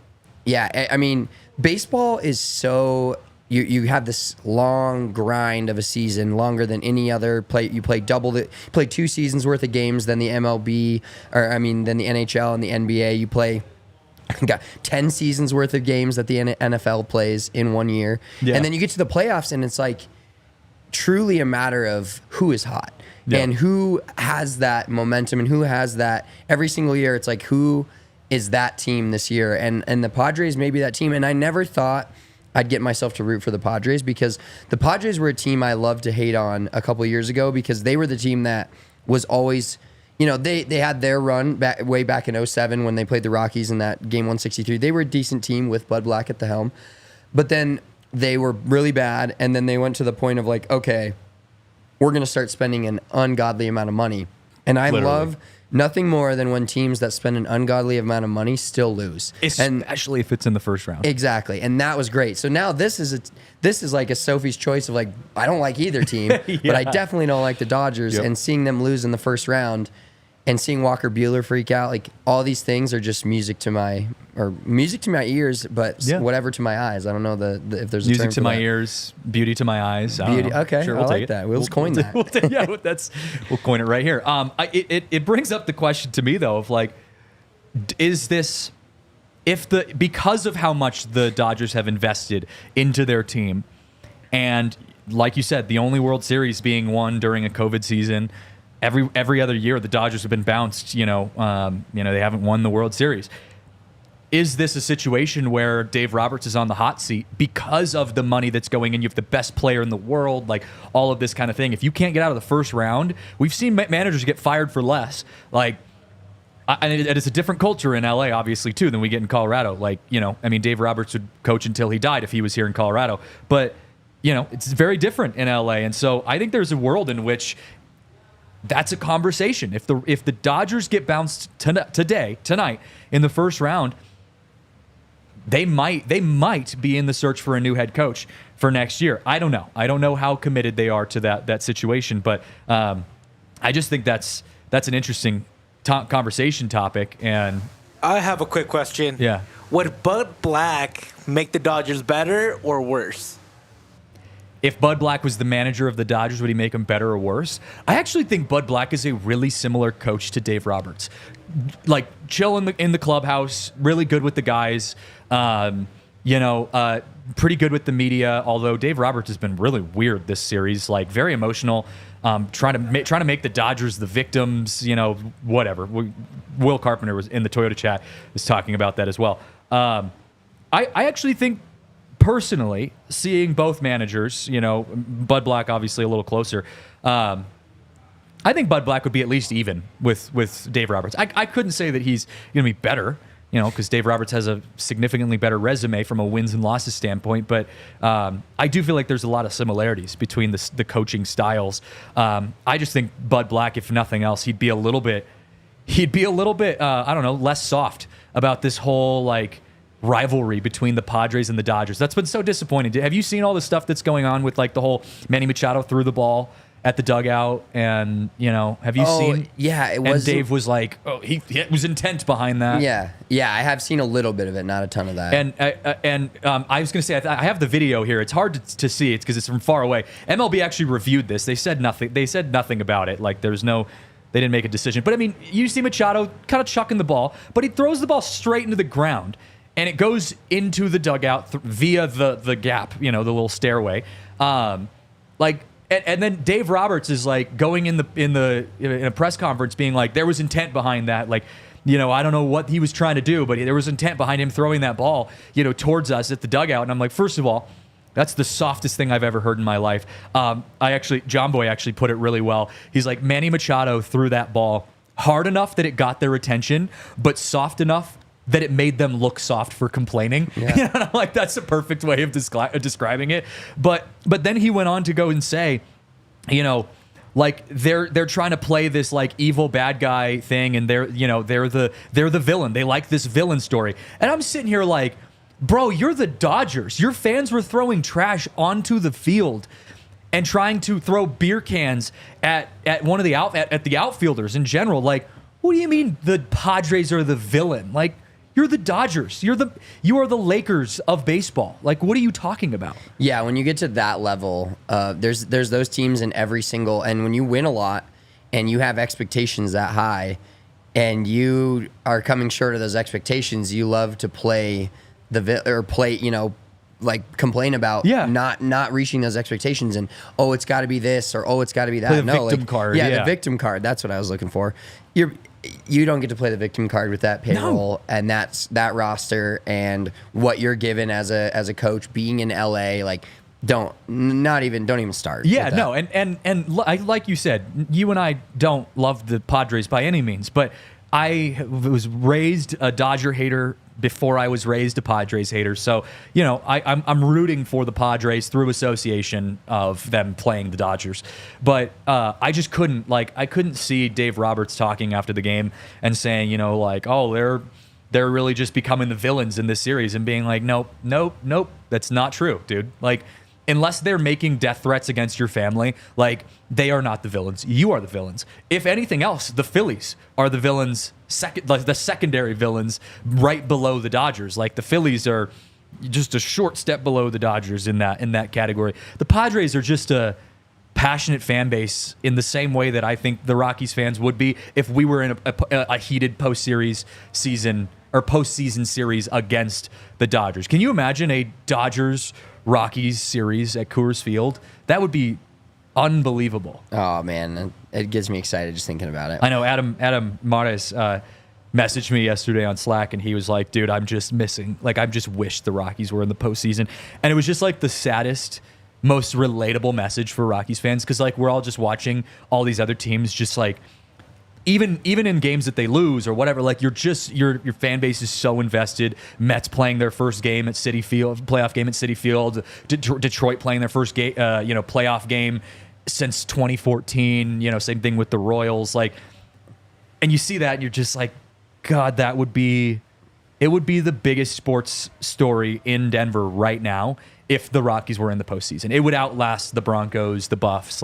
yeah, I mean, baseball is so... You have this long grind of a season, longer than any other play. You play play 2 seasons worth of games than the MLB, than the NHL and the NBA. You play 10 seasons worth of games that the NFL plays in 1 year. Yeah. And then you get to the playoffs, and it's like truly a matter of who is hot and who has that momentum and who has that every single year. It's like, who is that team this year? And the Padres may be that team. And I never thought I'd get myself to root for the Padres, because the Padres were a team I loved to hate on a couple of years ago, because they were the team that was always, they had their run way back in 2007 when they played the Rockies in that game 163. They were a decent team with Bud Black at the helm, but then they were really bad, and then they went to the point of like, okay, we're going to start spending an ungodly amount of money. And I love nothing more than when teams that spend an ungodly amount of money still lose, especially if it's in the first round. Exactly, and that was great. So now this is like a Sophie's choice of like, I don't like either team, but I definitely don't like the Dodgers. And seeing them lose in the first round, and seeing Walker Buehler freak out, like all these things are just music to my ears, but whatever to my eyes. I don't know if there's a music term to for my that. ears, beauty to my eyes. Beauty. Okay, sure, I like that. We'll coin that. We'll coin it right here. It brings up the question to me though of like, is this because of how much the Dodgers have invested into their team, and like you said, the only World Series being won during a COVID season. Every other year, the Dodgers have been bounced. They haven't won the World Series. Is this a situation where Dave Roberts is on the hot seat because of the money that's going in? You have the best player in the world, like all of this kind of thing. If you can't get out of the first round, we've seen managers get fired for less. Like, and it's a different culture in LA, obviously, too, than we get in Colorado. Like, Dave Roberts would coach until he died if he was here in Colorado. But, it's very different in LA. And so I think there's a world in which that's a conversation. If the Dodgers get bounced tonight in the first round, they might be in the search for a new head coach for next year. I don't know. I don't know how committed they are to that situation, but I just think that's an interesting conversation topic. And I have a quick question. Yeah. Would Bud Black make the Dodgers better or worse? If Bud Black was the manager of the Dodgers, would he make them better or worse? I actually think Bud Black is a really similar coach to Dave Roberts. Like, chill in the clubhouse, really good with the guys, pretty good with the media, although Dave Roberts has been really weird this series, like very emotional. trying to make the Dodgers the victims, whatever. Will Carpenter was in the Toyota chat was talking about that as well. I actually think personally, seeing both managers, Bud Black obviously a little closer. I think Bud Black would be at least even with Dave Roberts. I couldn't say that he's going to be better, because Dave Roberts has a significantly better resume from a wins and losses standpoint. But I do feel like there's a lot of similarities between the coaching styles. I just think Bud Black, if nothing else, he'd be a little bit, I don't know, less soft about this whole rivalry between the Padres and the Dodgers. That's been so disappointing. Have you seen all the stuff that's going on with the whole Manny Machado threw the ball at the dugout, and have you seen? Yeah, it And was. Dave was like, "Oh, he was intent behind that." Yeah, I have seen a little bit of it, not a ton of that. And I was gonna say, I have the video here. It's hard to see it because it's from far away. MLB actually reviewed this. They said nothing. They said nothing about it. They didn't make a decision. But I mean, you see Machado kind of chucking the ball, but he throws the ball straight into the ground, and it goes into the dugout via the gap, the little stairway, And then Dave Roberts is going in a press conference being like, there was intent behind that. I don't know what he was trying to do, but there was intent behind him throwing that ball, towards us at the dugout. And I'm like, first of all, that's the softest thing I've ever heard in my life. John Boy actually put it really well. He's like, Manny Machado threw that ball hard enough that it got their attention, but soft enough that it made them look soft for complaining. Yeah. And I'm like, that's a perfect way of describing it. But then he went on to go and say, they're trying to play this evil bad guy thing, and they're the villain. They like this villain story. And I'm sitting here like, bro, you're the Dodgers. Your fans were throwing trash onto the field and trying to throw beer cans at one of the outfielders in general. What do you mean the Padres are the villain? You're the Dodgers. You are the Lakers of baseball. What are you talking about? Yeah, when you get to that level, there's those teams in every single, and when you win a lot and you have expectations that high and you are coming short of those expectations, you love to play complain about not reaching those expectations, and it's got to be this, or it's got to be that. The victim card. Yeah, the victim card. That's what I was looking for. You don't get to play the victim card with that payroll and that roster and what you're given as a coach being in LA. Don't even start. Yeah, no, and like you said, you and I don't love the Padres by any means, but I was raised a Dodger hater before I was raised a Padres hater. So, I'm rooting for the Padres through association of them playing the Dodgers. But I just couldn't, I couldn't see Dave Roberts talking after the game and saying, they're really just becoming the villains in this series, and being like, nope, that's not true, dude. Unless they're making death threats against your family, they are not the villains. You are the villains. If anything else, the Phillies are the villains, the secondary villains right below the Dodgers. The Phillies are just a short step below the Dodgers in that category. The Padres are just a passionate fan base in the same way that I think the Rockies fans would be if we were in a heated postseason series against the Dodgers. Can you imagine a Dodgers-Rockies series at Coors Field? That would be unbelievable. Oh man, it gets me excited just thinking about it. I know Adam Mares messaged me yesterday on Slack, and he was like, dude, I'm just missing, I just wish the Rockies were in the postseason. And it was just the saddest, most relatable message for Rockies fans, because we're all just watching all these other teams just even in games that they lose or whatever, your fan base is so invested. Mets playing their first game at Citi Field, playoff game at Citi Field. Detroit playing their first game, playoff game since 2014. Same thing with the Royals. And you see that, and you're just like, God, it would be the biggest sports story in Denver right now if the Rockies were in the postseason. It would outlast the Broncos, the Buffs,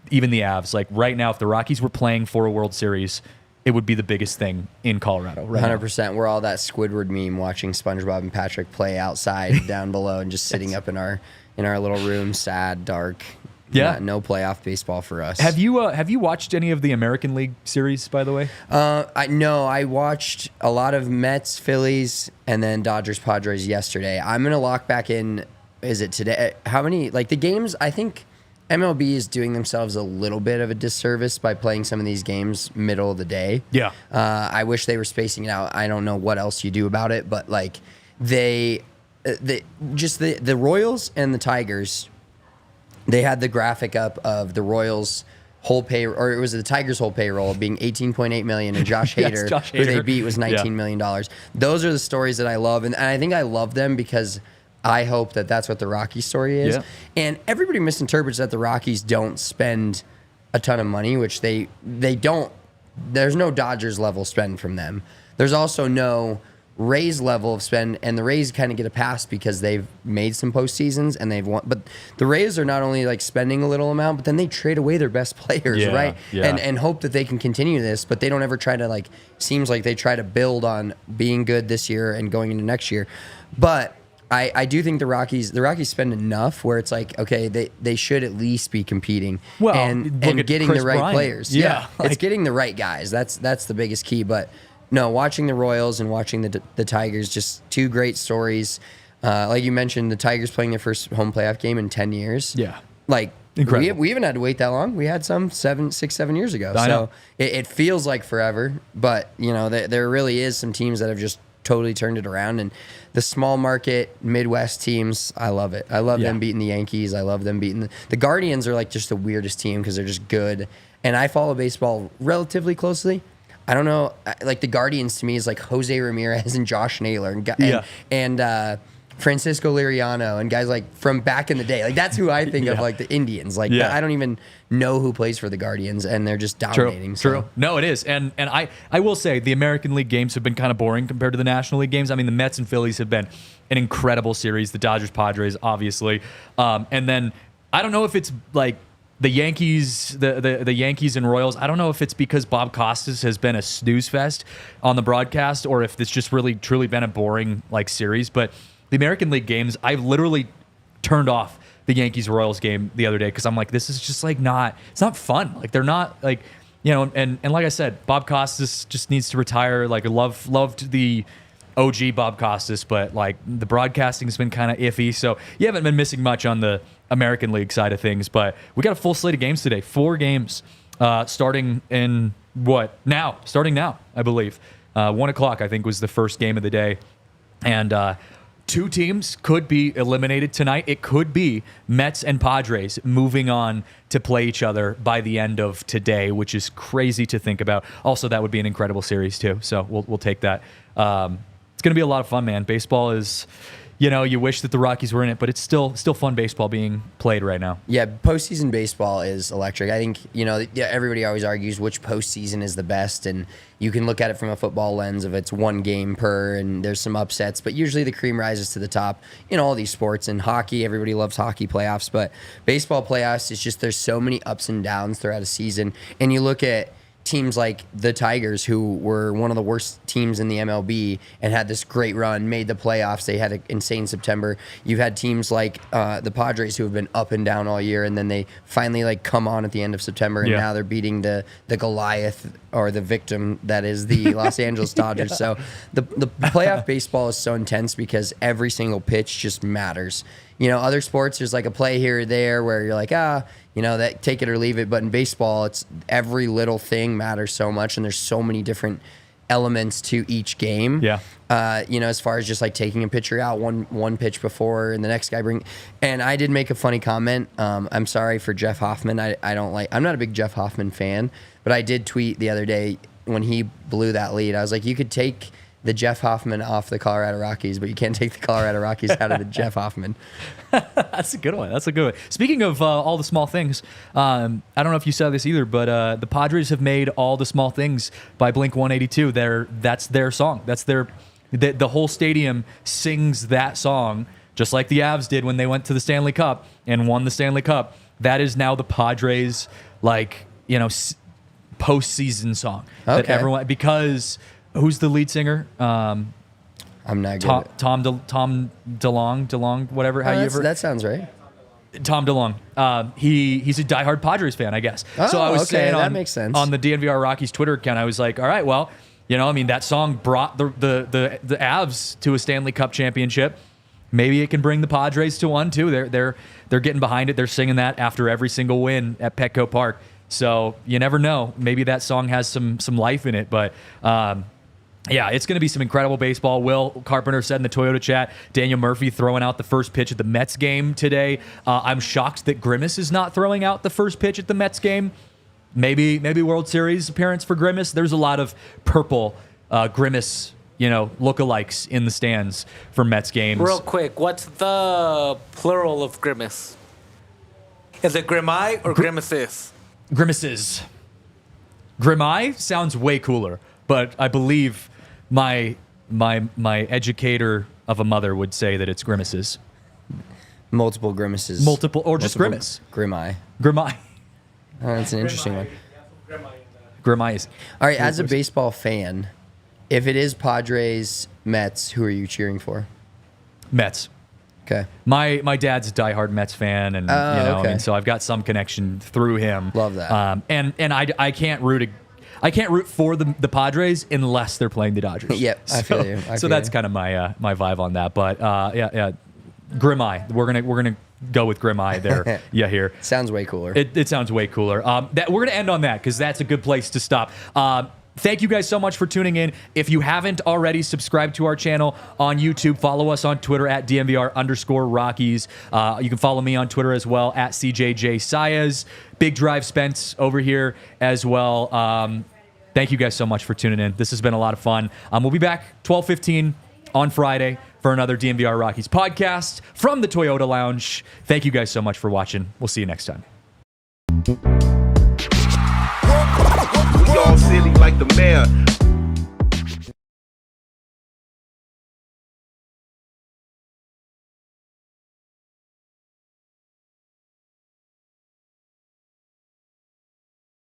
even the Avs. Right now, if the Rockies were playing for a World Series, it would be the biggest thing in Colorado. Right 100%. We're all that Squidward meme watching SpongeBob and Patrick play outside down below and just sitting up in our little room, sad, dark. Yeah. No playoff baseball for us. Have you watched any of the American League series, by the way? I watched a lot of Mets, Phillies, and then Dodgers, Padres yesterday. I'm going to lock back in. Is it today? How many, the games, I think MLB is doing themselves a little bit of a disservice by playing some of these games middle of the day. Yeah. I wish they were spacing it out. I don't know what else you do about it, but like the Royals and the Tigers, they had the graphic up of the Royals whole pay, or it was the Tigers' whole payroll being $18.8 million, and Josh Hader, who they beat, was $19 million. Those are the stories that I love, and I think I love them because I hope that that's what the Rockies story is. Yeah. And everybody misinterprets that the Rockies don't spend a ton of money, which they don't. There's no Dodgers level spend from them. There's also no Rays level of spend, and the Rays kind of get a pass because they've made some postseasons and they've won. But the Rays are not only like spending a little amount, but then they trade away their best players, right? Yeah. And hope that they can continue this, but they don't ever try to like. Seems like they try to build on being good this year and going into next year, but. I do think the Rockies spend enough where it's like, okay, they should at least be competing and getting Chris the right Bryant. players. Yeah, it's getting the right guys. That's the biggest key. But no, watching the Royals and watching the Tigers, just two great stories. Like you mentioned, the Tigers playing their first home playoff game in 10 years. Yeah. Like, incredible. We haven't had to wait that long. We had some 7 years ago. I know. So it feels like forever. But, you know, there really is some teams that have just totally turned it around, and the small market Midwest teams, I love it. I love them beating the Yankees. I love them beating the Guardians. Are like just the weirdest team because they're just good, and I follow baseball relatively closely. I don't know, like the Guardians to me is like Jose Ramirez and Josh Naylor and Francisco Liriano and guys like from back in the day. Like that's who I think of, like the Indians. Like I don't even know who plays for the Guardians, and they're just dominating. True. No, it is. And I will say the American League games have been kind of boring compared to the National League games. I mean, the Mets and Phillies have been an incredible series. The Dodgers, Padres, obviously. And then I don't know if it's like the Yankees, the Yankees and Royals. I don't know if it's because Bob Costas has been a snooze fest on the broadcast, or if it's just really truly been a boring like series. But the American League games, I've literally turned off the Yankees-Royals game the other day because I'm like, this is just like it's not fun. Like they're not like, you know, and like I said, Bob Costas just needs to retire. Like I loved the OG Bob Costas, but like the broadcasting has been kind of iffy. So you haven't been missing much on the American League side of things, but we got a full slate of games today. 4 games starting in starting now, I believe. 1 o'clock, I think, was the first game of the day. And 2 teams could be eliminated tonight. It could be Mets and Padres moving on to play each other by the end of today, which is crazy to think about. Also, that would be an incredible series too. So we'll take that. It's going to be a lot of fun, man. Baseball is, you know, you wish that the Rockies were in it, but it's still fun baseball being played right now. Yeah, postseason baseball is electric. I think, you know, everybody always argues which postseason is the best, and you can look at it from a football lens of it's 1 game per, and there's some upsets, but usually the cream rises to the top in all these sports. In hockey, everybody loves hockey playoffs, but baseball playoffs, it's just there's so many ups and downs throughout a season, and you look at teams like the Tigers, who were one of the worst teams in the MLB and had this great run, made the playoffs. They had an insane September. You've had teams like the Padres, who have been up and down all year, and then they finally like come on at the end of September, and now they're beating the Goliath, or the victim that is the Los Angeles Dodgers. So the playoff baseball is so intense because every single pitch just matters. You know, other sports, there's like a play here or there where you're like, you know, that take it or leave it. But in baseball, it's every little thing matters so much, and there's so many different elements to each game. Yeah. You know, as far as just like taking a pitcher out one pitch before and the next guy and I did make a funny comment. I'm sorry for Jeff Hoffman. I'm not a big Jeff Hoffman fan, but I did tweet the other day when he blew that lead. I was like, you could take the Jeff Hoffman off the Colorado Rockies, but you can't take the Colorado Rockies out of the Jeff Hoffman. That's a good one. Speaking of all the small things, I don't know if you saw this either, but the Padres have made All the Small Things by Blink-182. That's their song. That's the whole stadium sings that song, just like the Avs did when they went to the Stanley Cup and won the Stanley Cup. That is now the Padres, like, you know, postseason song. Okay. That everyone, because who's the lead singer? I'm not good. Tom DeLonge, whatever. That sounds right. Tom DeLonge. He's a diehard Padres fan, I guess. So I was saying that makes sense. On the DNVR Rockies Twitter account, I was like, all right, well, you know, I mean, that song brought the Avs to a Stanley Cup championship. maybe it can bring the Padres to 1-2. They're getting behind it. They're singing that after every single win at Petco Park. So you never know. Maybe that song has some life in it. But yeah, it's going to be some incredible baseball. Will Carpenter said in the Toyota chat, Daniel Murphy throwing out the first pitch at the Mets game today. I'm shocked that Grimace is not throwing out the first pitch at the Mets game. Maybe World Series appearance for Grimace. There's a lot of purple Grimace, lookalikes in the stands for Mets games. Real quick, what's the plural of grimace? Is it grimeye or grimaces? Grimaces. Grimeye sounds way cooler, but I believe my educator of a mother would say that it's grimaces. Multiple grimaces. Just grimace. Grimeye. Grimeye. Oh, that's an interesting one. Grimeye is. All right, as a baseball fan, if it is Padres, Mets, who are you cheering for? Mets. Okay. My dad's a diehard Mets fan, and okay. and so I've got some connection through him. Love that. And I can't root for the Padres unless they're playing the Dodgers. Yep, I feel you. So that's kind of my vibe on that. But yeah, Grimeye. We're gonna go with Grimeye there. Yeah, here. Sounds way cooler. It sounds way cooler. We're gonna end on that because that's a good place to stop. Thank you guys so much for tuning in. If you haven't already, subscribe to our channel on YouTube. Follow us on Twitter at DNVR_Rockies. You can follow me on Twitter as well at CJJ Saez. Big Drive Spence over here as well. Thank you guys so much for tuning in. This has been a lot of fun. We'll be back 12:15 on Friday for another DNVR Rockies podcast from the Toyota Lounge. Thank you guys so much for watching. We'll see you next time. We all silly like the mayor.